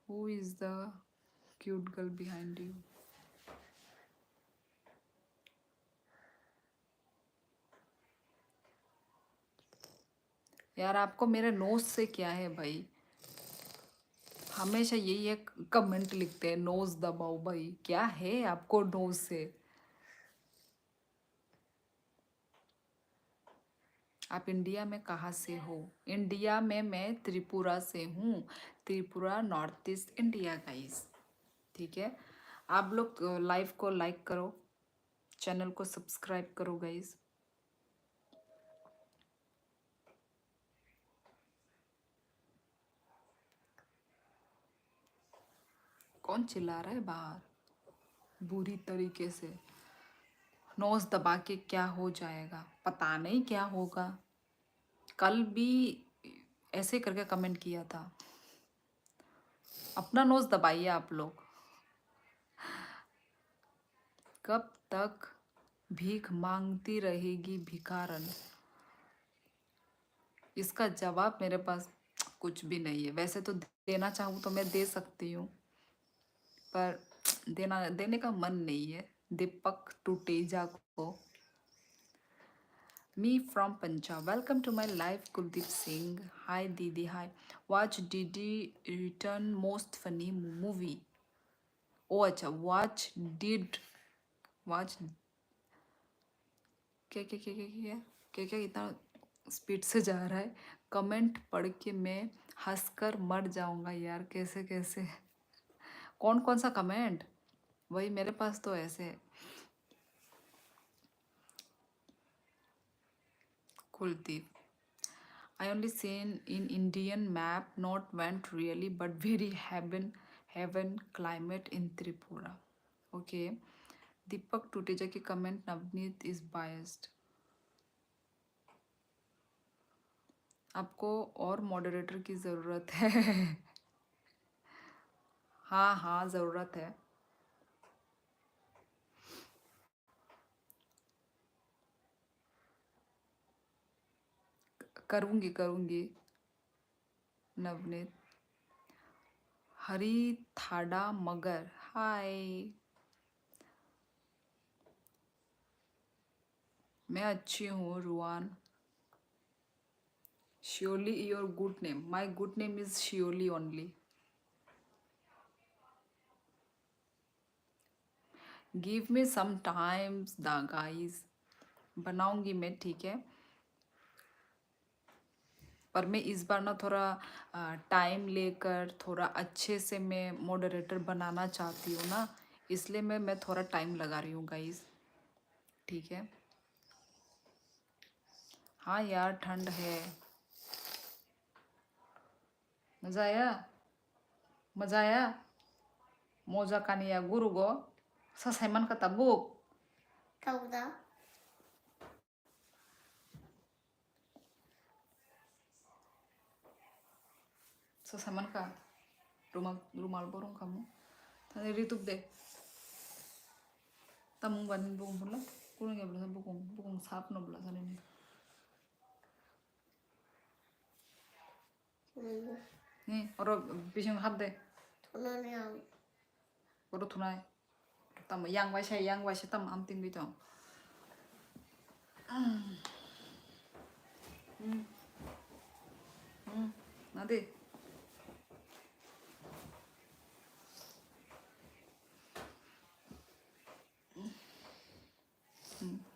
Who is the cute girl behind you? यार आपको मेरे नोज से क्या है भाई? हमेशा यही एक कमेंट लिखते हैं, नोज दबाओ भाई। क्या है आपको नोज से? आप इंडिया में कहाँ से हो? इंडिया में मैं त्रिपुरा से हूँ। Tripura north east India guys. ठीक है, आप लोग लाइव को लाइक करो, चैनल को सब्सक्राइब करो गाइस। कौन चिल्ला रहा है बाहर बुरी तरीके से? नोज दबा के क्या हो जाएगा? पता नहीं क्या होगा। कल भी ऐसे करके कमेंट किया था। अपना नोज दबाइए आप लोग। कब तक भीख मांगती रहेगी भिखारन? इसका जवाब मेरे पास कुछ भी नहीं है। वैसे तो देना चाहूँ तो मैं दे सकती हूँ, पर देने का मन नहीं है दीपक टूटेजा को। Me from Punjab. Welcome to my live, Kuldeep Singh. Hi Didi, hi. Watch Didi return most funny movie. Oh अच्छा, watch क्या इतना स्पीड से जा रहा है? कमेंट पढ़ के मैं हंसकर मर जाऊंगा यार। कैसे कैसे, कौन कौन सा कमेंट? वही मेरे पास तो ऐसे है। Kuldeep, I only seen in Indian map, not went really, but very heaven climate in Tripura. Okay. दीपक टूटेजा की कमेंट, नवनीत इज बायस्ड. आपको और मॉडरेटर की ज़रूरत है. हाँ हाँ ज़रूरत है. करूँगी करूँगी नवनीत. हरी थाडा मगर, हाय. मैं अच्छी हूँ Ruan. Surely your good name. My good name is Surely only. Give me some times the guys. बनाऊंगी मैं, ठीक है. पर मैं इस बार ना थोड़ा टाइम लेकर थोड़ा अच्छे से मैं मॉडरेटर बनाना चाहती हूँ ना, इसलिए मैं थोड़ा टाइम लगा रही हूँ गाइस, ठीक है. हाँ यार ठंड है. मज़ा आया. मज़ा आया. मोजा कानिया गुरु गो ससाइमान का Tabuk. Kauda. Sasaiman ka rumal borong kamu. Tadi rituk deh. Tamung banin bukung pula. Kurang ya belasan bukung sap no belasan ini. Nih, orang bising hat deh. Tunan yang Orang tunai. Tam yang wajah tam amting gitu. Nanti.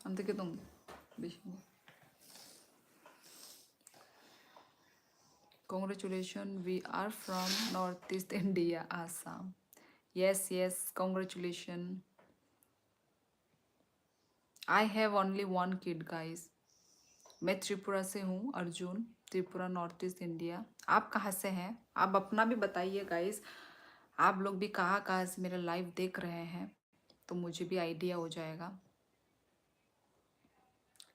Nanti kita bising. Congratulations, we are from Northeast India, Assam. Yes, congratulations. I have only one kid, guys. मैं त्रिपुरा से हूँ, Arjun. Tripura north east India. आप कहाँ से हैं? आप अपना भी बताइए गाइस. आप लोग भी कहाँ कहाँ से मेरा लाइव देख रहे हैं, तो मुझे भी आइडिया हो जाएगा.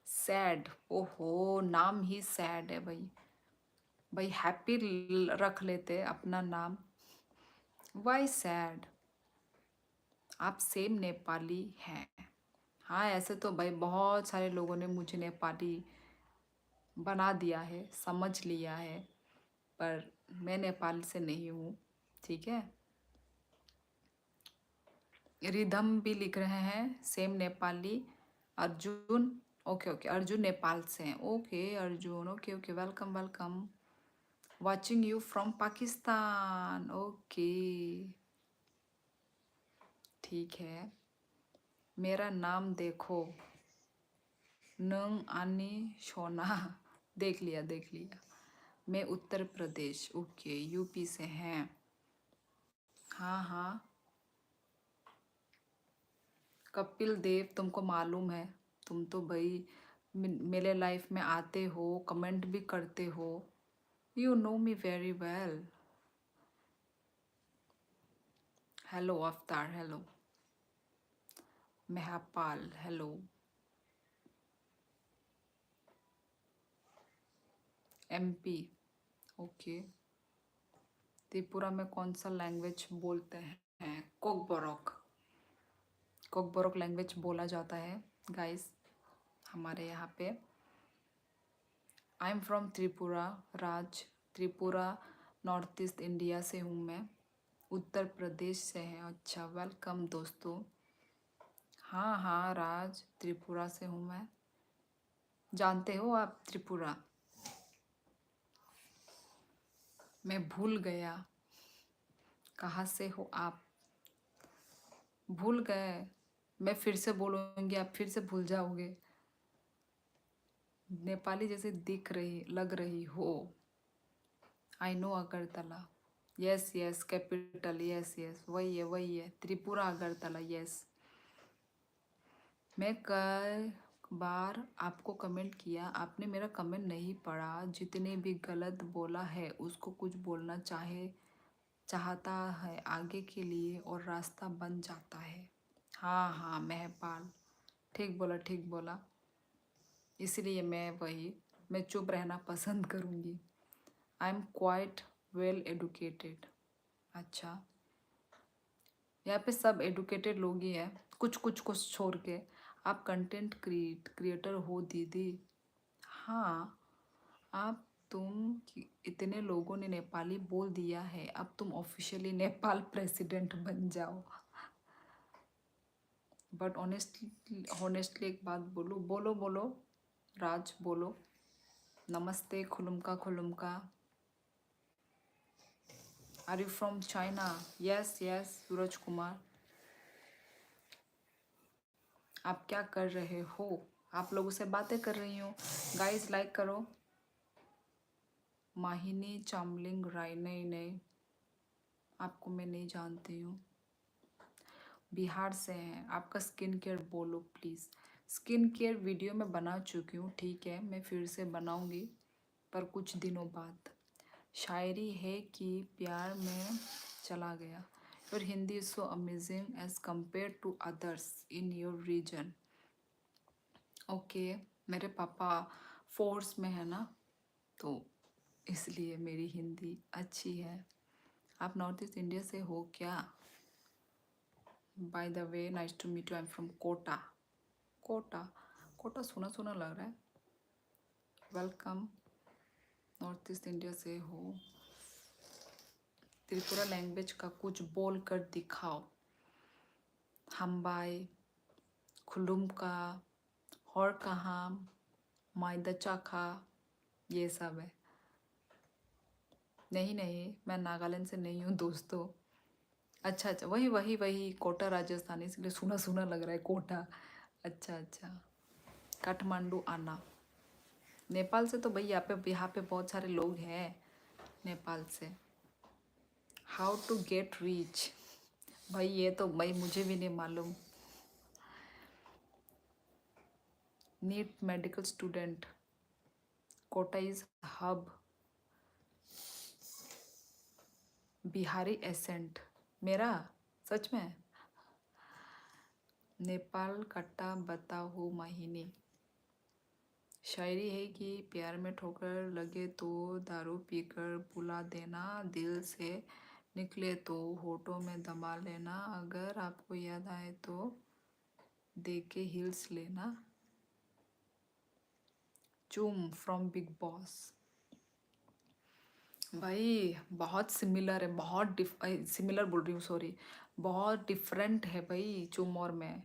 सैड, ओहो नाम ही सैड है भाई. भाई हैप्पी रख लेते अपना नाम. Why sad? आप सेम नेपाली हैं. हाँ ऐसे तो भाई बहुत सारे लोगों ने मुझे नेपाली बना दिया है, समझ लिया है, पर मैं नेपाल से नहीं हूँ, ठीक है. रिधम भी लिख रहे हैं सेम नेपाली. अर्जुन, ओके अर्जुन नेपाल से हैं. Okay Arjun, okay welcome. Watching you from Pakistan. Okay ठीक है. मेरा नाम देखो, नंग आनी शोना. देख लिया. मैं उत्तर प्रदेश, ओके यूपी से हैं. हाँ कपिल देव, तुमको मालूम है, तुम तो भाई मेरे लाइफ में आते हो, कमेंट भी करते हो. You know me very well. Hello Avtar, hello Mahapal, hello. MP, okay. Tripura में कौन सा लैंग्वेज बोलते हैं? कोकबोरोक लैंग्वेज बोला जाता है गाइस हमारे यहाँ पे. आई am from Tripura, Tripura north east India से हूँ मैं. उत्तर प्रदेश से हैं. अच्छा वेलकम दोस्तों. हाँ राज, त्रिपुरा से हूँ मैं. जानते हो आप त्रिपुरा? मैं भूल गया. कहाँ से हो आप? भूल गए. मैं फिर से बोलूँगी, आप फिर से भूल जाओगे. नेपाली जैसे लग रही हो. I know Agartala. Yes capital. Yes वही है त्रिपुरा अगरतला. यस. मैं बार आपको कमेंट किया, आपने मेरा कमेंट नहीं पढ़ा। जितने भी गलत बोला है उसको कुछ बोलना चाहता है आगे के लिए और रास्ता बन जाता है। हाँ हाँ महपाल, ठीक बोला ठीक बोला। इसलिए मैं चुप रहना पसंद करूँगी। I am quite well educated. अच्छा, यहाँ पे सब एडुकेटेड लोग ही हैं, कुछ कुछ को छोड़ के। आप कंटेंट क्रिएटर हो दीदी। हाँ, आप इतने लोगों ने नेपाली बोल दिया है, अब तुम ऑफिशियली नेपाल प्रेसिडेंट बन जाओ। बट ऑनेस्टली एक बात बोलो, बोलो बोलो राज बोलो। नमस्ते खुलुमका खुलुमका। Are you from China? Yes yes Suraj Kumar. आप क्या कर रहे हो? आप लोगों से बातें कर रही हूँ। गाइस लाइक करो। माहिनी चामलिंग राय, नहीं नहीं आपको मैं नहीं जानती हूँ। बिहार से हैं। आपका स्किन केयर बोलो प्लीज़। स्किन केयर वीडियो मैं बना चुकी हूँ, ठीक है, मैं फिर से बनाऊँगी पर कुछ दिनों बाद। शायरी है कि प्यार में चला गया। Your Hindi is so amazing as compare to others in your region. Okay, मेरे पापा फोर्स में है ना, तो इसलिए मेरी हिंदी अच्छी है। आप नॉर्थ ईस्ट इंडिया से हो क्या? By the way nice to meet you, I am from Kota. Kota Kota सुना सुना लग रहा है। वेलकम। नॉर्थ ईस्ट इंडिया से हो। त्रिपुरा लैंग्वेज का कुछ बोल कर दिखाओ। हम्बाई, खुलुमका, और कहाँ, माइदा चाखा, ये सब है। नहीं नहीं मैं नागालैंड से नहीं हूँ दोस्तों। अच्छा अच्छा, वही वही वही कोटा राजस्थान, इसलिए सुना सुना लग रहा है कोटा। अच्छा अच्छा। काठमांडू आना। नेपाल से तो भाई यहाँ पे बहुत सारे लोग हैं नेपाल से। हाउ टू गेट रीच, भाई ये तो भाई मुझे भी नहीं मालूम। NEET medical student, Kota is hub. Bihari accent मेरा, सच में। नेपाल कट्टा बताओ माहिनी। शायरी है कि प्यार में ठोकर लगे तो दारू पीकर बुला देना, दिल से निकले तो होठों में दबा लेना, अगर आपको याद आए तो दे के हिल्स लेना। चूम फ्रॉम बिग बॉस। भाई बहुत सिमिलर है, बहुत सिमिलर बोल रही हूँ, सॉरी, बहुत डिफरेंट है भाई चूम और मैं।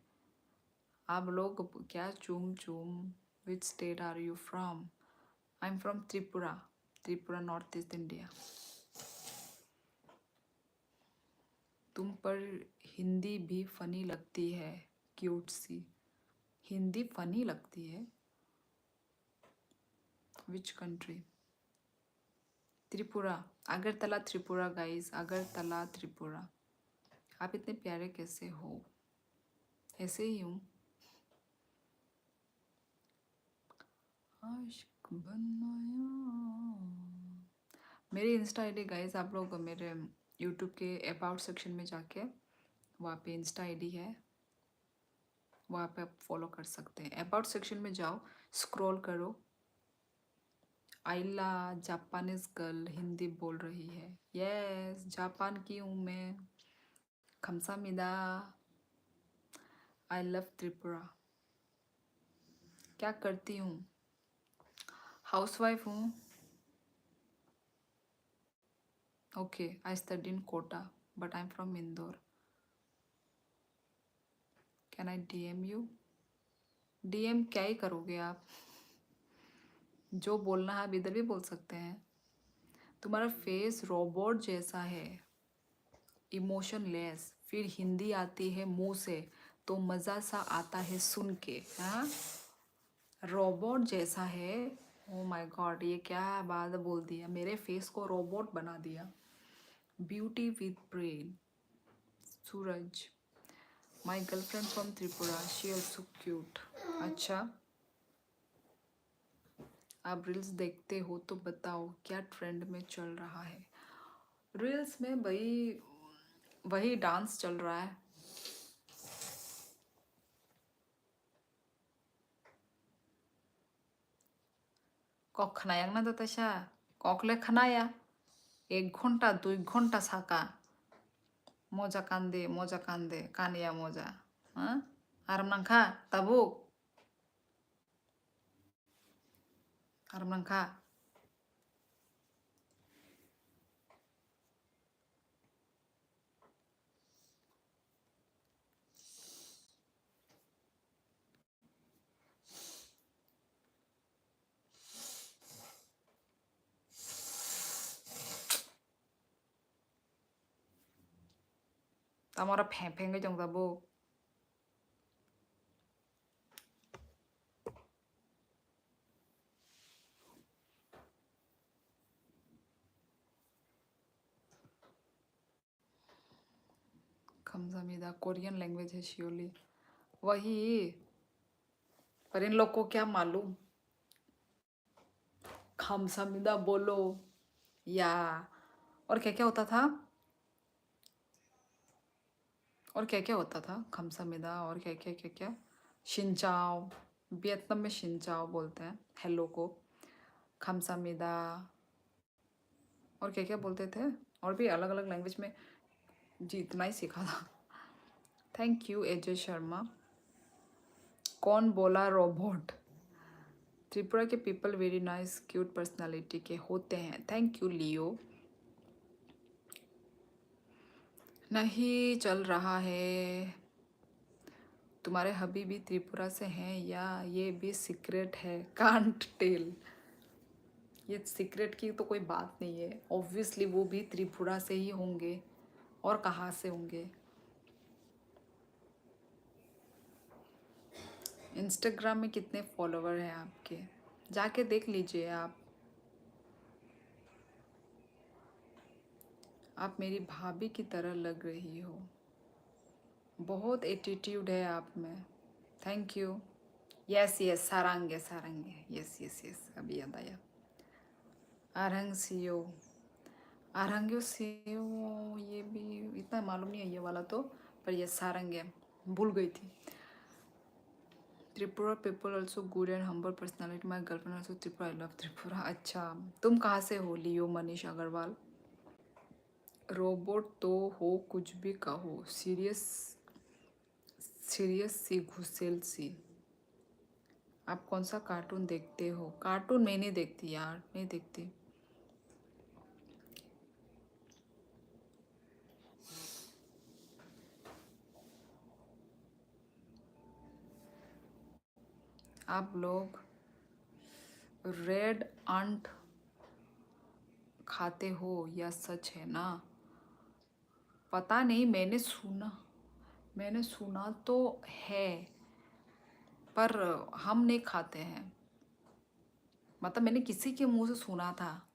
आप लोग क्या चूम चूम, which state are you from? I am from Tripura, Tripura north east India. तुम पर हिंदी भी फनी लगती है, क्यूट सी। हिंदी फनी लगती है? Which country? Tripura, Agartala Tripura guys, Agartala Tripura. आप इतने प्यारे कैसे हो? ऐसे ही हूँ। आशिक बनाया। मेरी इंस्टा आईडी गाइस, आप लोग मेरे यूट्यूब के अबाउट सेक्शन में जाके वहाँ पे इंस्टा आईडी है, वहाँ पे आप फॉलो कर सकते हैं। अबाउट सेक्शन में जाओ, स्क्रॉल करो। आइला जापानीज गर्ल हिंदी बोल रही है। यस, जापान की हूँ मैं। खमसामिदा। I love Tripura. क्या करती हूँ? हाउसवाइफ हूँ। Okay, I study in Kota but I am from Indore. Can I DM you? DM क्या ही करोगे आप? जो बोलना है आप इधर भी बोल सकते हैं। तुम्हारा फेस रोबोट जैसा है, इमोशनलेस, फिर हिंदी आती है मुंह से तो मज़ा सा आता है सुन के। हाँ, रोबोट जैसा है। ओ माय गॉड, ये क्या बात बोल दिया, मेरे फेस को रोबोट बना दिया। Beauty with brain. Suraj, my girlfriend from Tripura, she also cute. अच्छा, आप रील्स देखते हो तो बताओ क्या ट्रेंड में चल रहा है। रील्स में वही वही डांस चल रहा है। কক খানায়াং না দাতাশা ককলে খানায়া 1 ঘন্টা 2 ঘন্টা সাকা মজা কান্দে কানিয়া মজা হ্যাঁ আরাম নাংখা তাবুক aram nangka tamora pheng pheng cái jong tabu खमसामिदा कोरियन लैंग्वेज है श्योरली वही पर इन लोग को क्या मालूम खमसामिदा बोलो या और क्या क्या होता था और क्या क्या होता था खमसामिदा और क्या क्या क्या क्या शिनचाओ वियतनाम में शिनचाओ बोलते हैं हेलो को खमसामिदा और क्या क्या बोलते थे और भी अलग अलग लैंग्वेज में जी इतना ही सीखा था थैंक यू अजय शर्मा कौन बोला रोबोट त्रिपुरा के people very nice cute personality के होते हैं थैंक यू लियो नहीं चल रहा है तुम्हारे हबी भी त्रिपुरा से हैं या ये भी सीक्रेट है कांट टेल ये सीक्रेट की तो कोई बात नहीं है ऑब्वियसली वो भी त्रिपुरा से ही होंगे और कहाँ से होंगे इंस्टाग्राम में कितने फॉलोवर हैं आपके जाके देख लीजिए आप मेरी भाभी की तरह लग रही हो बहुत एटीट्यूड है आप में थैंक यू यस यस सारंगे यस यस यस अभी याद आया आरंगियो सीओ ये भी इतना मालूम नहीं है ये वाला तो पर ये सारंगे भूल गई थी Tripura people also good and humble personality my girlfriend also Tripura I love Tripura अच्छा तुम कहाँ से हो लियो मनीष अग्रवाल रोबोट तो हो कुछ भी कहो सीरियस सी घुसेल सी आप कौन सा कार्टून देखते हो कार्टून मैं नहीं देखती यार नहीं देखती आप लोग रेड अंट खाते हो या सच है ना पता नहीं मैंने सुना तो है पर हम नहीं खाते हैं मतलब मैंने किसी के मुंह से सुना था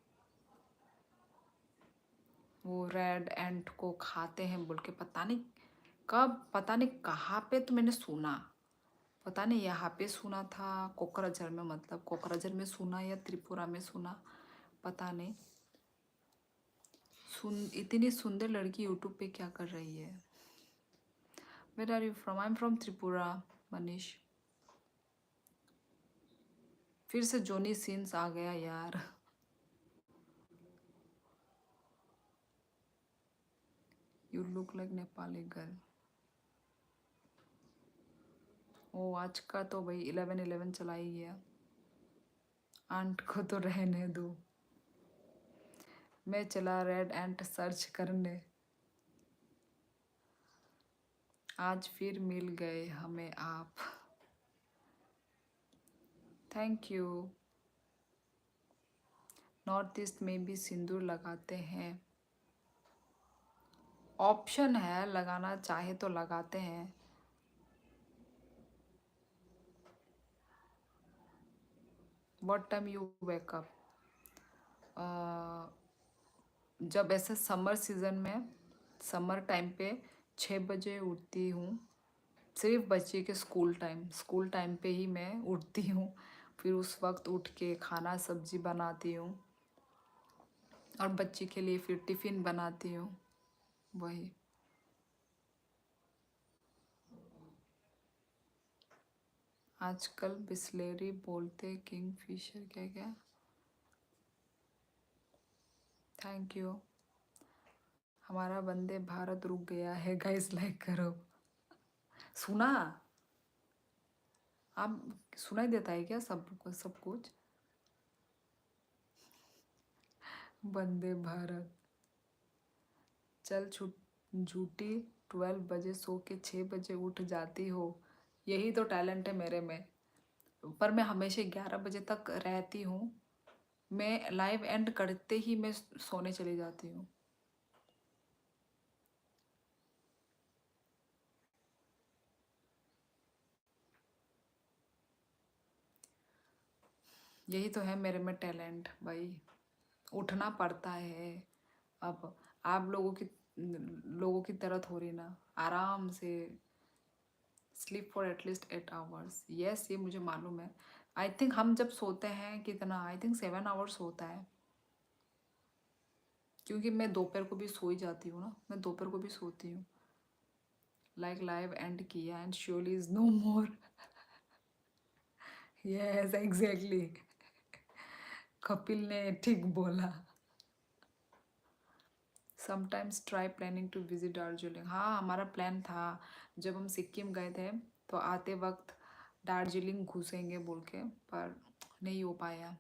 वो रेड एंट को खाते हैं बोल के पता नहीं कब पता नहीं कहाँ पे तो मैंने सुना पता नहीं यहाँ पे सुना था कोकराझार में मतलब कोकराझार में सुना या त्रिपुरा में सुना पता नहीं इतनी सुंदर लड़की यूट्यूब पे क्या कर रही है where are you from I am from Tripura Manish फिर से जोनी सीन्स आ गया यार you look like Nepali girl ओ आज का तो भाई 11-11 चला ही गया आंट को तो रहने दो मैं चला रेड एंट सर्च करने आज फिर मिल गए हमें आप थैंक यू नॉर्थ ईस्ट में भी सिंदूर लगाते हैं ऑप्शन है लगाना चाहे तो लगाते हैं व्हाट टाइम यू वेकअप जब ऐसे समर सीज़न में समर टाइम पे 6 बजे उठती हूँ सिर्फ बच्चे के स्कूल टाइम पे ही मैं उठती हूँ फिर उस वक्त उठ के खाना सब्जी बनाती हूँ और बच्ची के लिए फिर टिफ़िन बनाती हूँ। वही आजकल बिस्लेरी बोलते किंगफिशर क्या क्या। Thank you. हमारा वंदे भारत रुक गया है गाइस, लाइक करो। सुना? आप सुनाई देता है क्या सब कुछ? वंदे भारत। चल झूठी 12 बजे सो के 6 बजे उठ जाती हो, यही तो टैलेंट है मेरे में। पर मैं हमेशा 11 बजे तक रहती हूँ। मैं लाइव एंड करते ही मैं सोने चली जाती हूँ। यही तो है मेरे में टैलेंट भाई। उठना पड़ता है। अब आप लोगों की तरह थोड़ी ना आराम से sleep for at least 8 hours. Yes, ये मुझे मालूम है। आई थिंक हम जब सोते हैं कितना, आई थिंक 7 आवर्स होता है। क्योंकि मैं दोपहर को भी सो ही जाती हूँ ना, मैं दोपहर को भी सोती हूँ। लाइक लाइव एंड किया and surely is no more. Yes exactly. Kapil ने ठीक बोला। Sometimes try planning to visit Darjeeling. हाँ, हमारा प्लान था जब हम सिक्किम गए थे तो आते वक्त दार्जिलिंग घुसेंगे बोल के, पर नहीं हो पाया,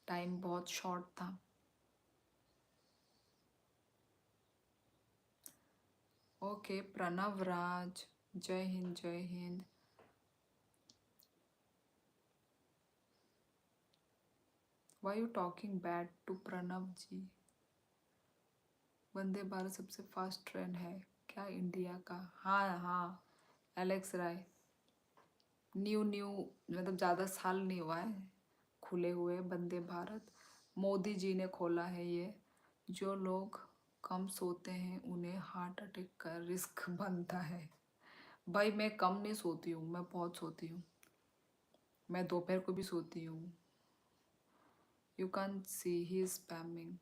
टाइम बहुत शॉर्ट था। ओके प्रणव राज, जय हिंद जय Hind. Why you talking bad to Pranav ji? Vande Bharat सबसे फास्ट ट्रेन है क्या इंडिया का? हाँ हाँ, एलेक्स राय। न्यू मतलब ज़्यादा साल नहीं हुआ है खुले हुए वंदे भारत। मोदी जी ने खोला है ये। जो लोग कम सोते हैं उन्हें हार्ट अटैक का रिस्क बनता है। भाई मैं कम नहीं सोती हूँ, मैं बहुत सोती हूँ। मैं दोपहर को भी सोती हूँ। You can see he spamming.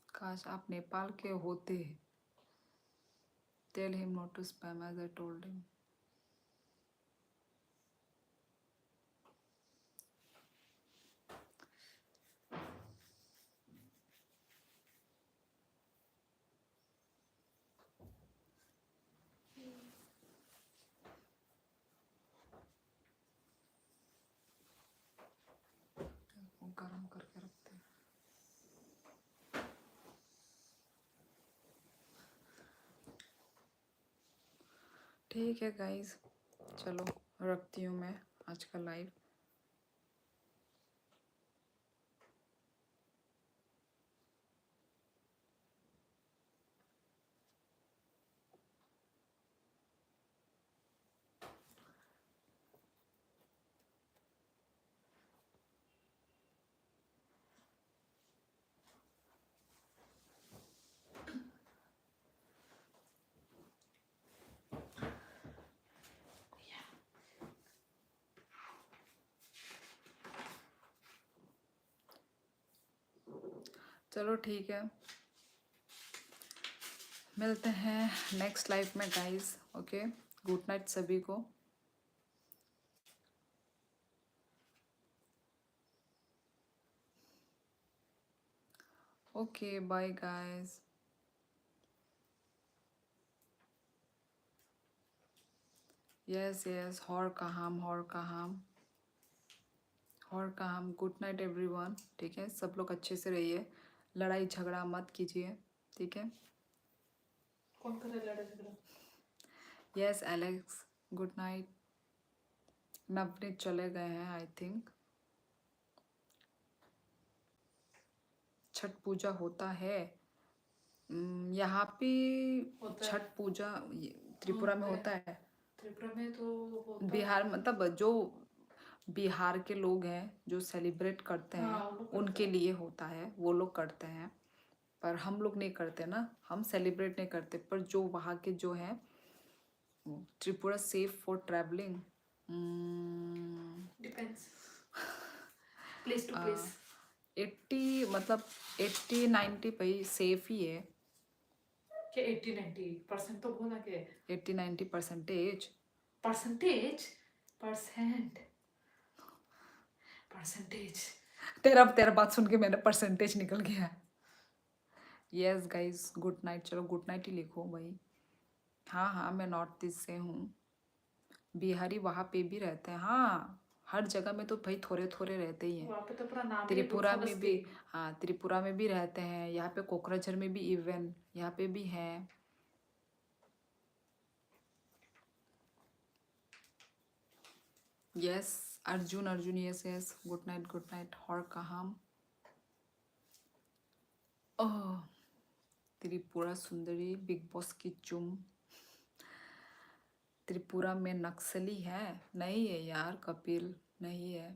काश आप नेपाल के होते। Tell him not to spam as I told him. गरम करके रखते हैं। ठीक है गाइस, चलो रखती हूँ मैं आज का लाइव। चलो ठीक है, मिलते हैं नेक्स्ट लाइव में गाइस। ओके, गुड नाइट सभी को। Okay bye guys. Yes yes, हॉर काहाम हॉर काहाम हॉर काहाम। Good night everyone. ठीक है, सब लोग अच्छे से रहिए, लड़ाई झगड़ा मत कीजिए, ठीक है? कौन कर रहा है लड़ाई झगड़ा? Yes Alex, good night. Navneet चले गए हैं आई थिंक। छठ पूजा होता है यहाँ पे। होता है। छठ पूजा त्रिपुरा में होता है। त्रिपुरा में तो होता है। बिहार मतलब जो बिहार के लोग हैं जो सेलिब्रेट करते हैं हाँ, वो लोग करते उनके हैं। लिए होता है, वो लोग करते हैं। पर हम लोग नहीं करते ना, हम सेलिब्रेट नहीं करते, पर जो वहाँ के जो हैं Tripura safe for travelling. Depends place to place. 80 मतलब 80-90 भाई सेफ ही है। क्या 80-90% तो बोला के 80-90% परसेंटेज परसेंटेज। तेरा बात सुन के मेरा परसेंटेज निकल गया। Yes guys, good night. चलो गुड नाइट ही लिखो भाई। हाँ, मैं नॉर्थ ईस्ट से हूँ। बिहारी वहाँ पे भी रहते हैं, हाँ, हर जगह में तो भाई थोड़े थोड़े रहते ही हैं। वहाँ पे तो पूरा नाम ही त्रिपुरा में बस्ती। भी, हाँ, त्रिपुरा में भी रहते हैं, यहाँ पे कोकराझार में भी इवन यहाँ पे भी हैं। Yes Arjun, yes, good night. और कहाँ ओह त्रिपुरा सुंदरी, बिग बॉस की चुम। त्रिपुरा में नक्सली है? नहीं है यार कपिल, नहीं है।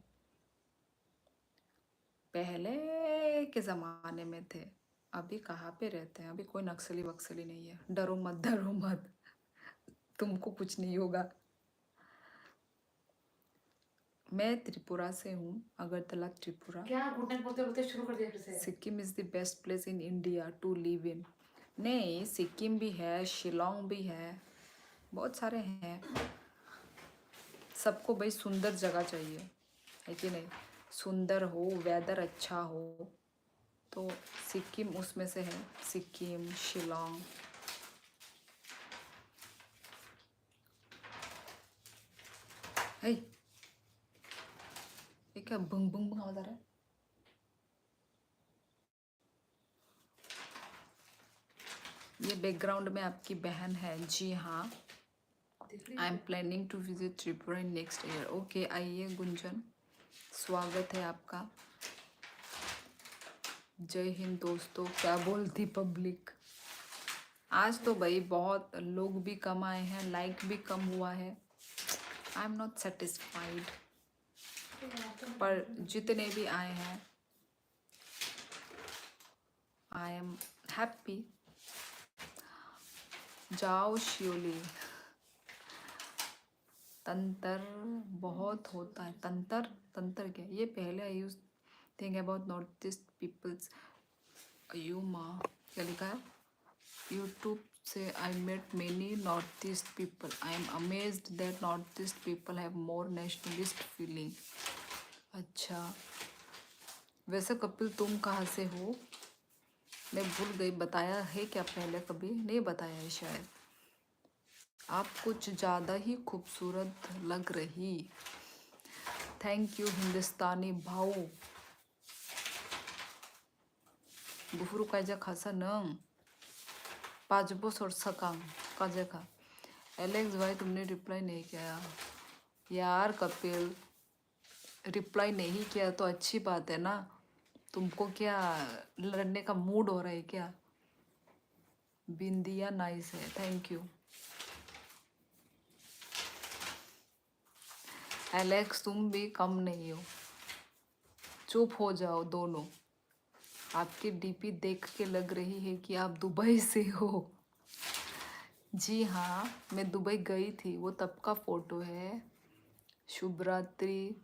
पहले के ज़माने में थे, अभी कहाँ पे रहते हैं? अभी कोई नक्सली वक्सली नहीं है। डरो मत, तुमको कुछ नहीं होगा। मैं त्रिपुरा से हूँ, अगरतला त्रिपुरा। क्या गुड नाइट बोलते बोलते शुरू कर दिया फिर से? Sikkim is the best place in India to live in. नहीं, सिक्किम भी है, शिलोंग भी है, बहुत सारे हैं। सबको भाई सुंदर जगह चाहिए, है कि नहीं? सुंदर हो, वेदर अच्छा हो, तो सिक्किम उसमें से है। सिक्किम, शिलोंग। हे, ये क्या बुंग बुंग बुंग आवाज आ रहा है? ये बैकग्राउंड में आपकी बहन है। जी हाँ, I am planning to visit Tripura in next year. Okay, आइए गुंजन, स्वागत है आपका। जय हिंद दोस्तों। क्या बोलती पब्लिक? आज तो भाई बहुत लोग भी कम आए हैं, लाइक भी कम हुआ है। आई एम नॉट सेटिस्फाइड, पर जितने भी आए हैं आई एम हैप्पी। जाओ शियोली। तंतर बहुत होता है। तंतर क्या? ये पहले I use think about North East peoples. You माँ क्या लिखा है? यूट्यूब से I met many North East people. I am amazed that North East people have more nationalist feeling. अच्छा, वैसे कपिल तुम कहाँ से हो? मैं भूल गई, बताया है क्या पहले? कभी नहीं बताया है शायद। आप कुछ ज़्यादा ही खूबसूरत लग रही। थैंक यू हिंदुस्तानी भाऊ। बुफरू काजा खासा नंग पाजबो सोर सकांग काजा खा। एलेक्स भाई तुमने रिप्लाई नहीं किया यार। कपिल रिप्लाई नहीं किया तो अच्छी बात है ना। तुमको क्या लड़ने का मूड हो रहा है क्या? बिंदिया नाइस है, थैंक यू। एलेक्स तुम भी कम नहीं हो, चुप हो जाओ दोनों। आपकी डीपी देख के लग रही है कि आप दुबई से हो। जी हाँ, मैं दुबई गई थी, वो तब का फोटो है। शुभ रात्रि।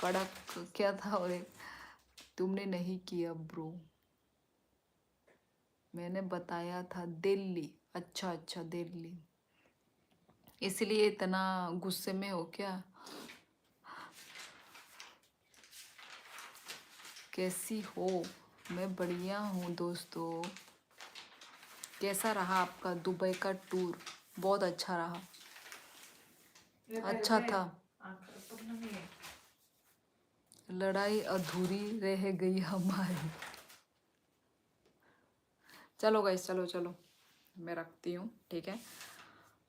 कड़क क्या था? और एक तुमने नहीं किया ब्रो, मैंने बताया था दिल्ली। अच्छा दिल्ली, इसलिए इतना गुस्से में हो क्या? कैसी हो? मैं बढ़िया हूँ दोस्तों। कैसा रहा आपका दुबई का टूर? बहुत अच्छा रहा, अच्छा था। लड़ाई अधूरी रह गई हमारी। चलो गाइस, चलो मैं रखती हूँ, ठीक है?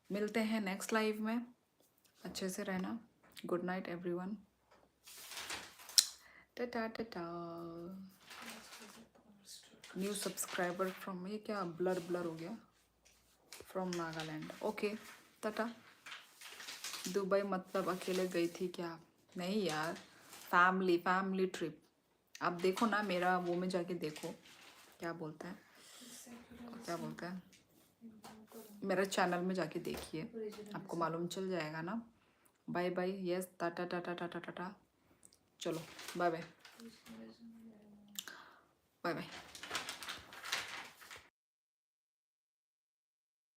मिलते हैं नेक्स्ट लाइव में। अच्छे से रहना। Good night everyone. Tata. New subscriber from, ये क्या ब्लर हो गया? From Nagaland. Okay, Tata. Dubai मतलब अकेले गई थी क्या? नहीं यार, फैमिली ट्रिप। आप देखो ना मेरा वो में जाके देखो, क्या बोलते हैं, क्या बोलते हैं, मेरे चैनल में जाके देखिए, आपको मालूम चल जाएगा ना। Bye bye, yes, tata tata tata tata, चलो बाय बाय, बाय बाय।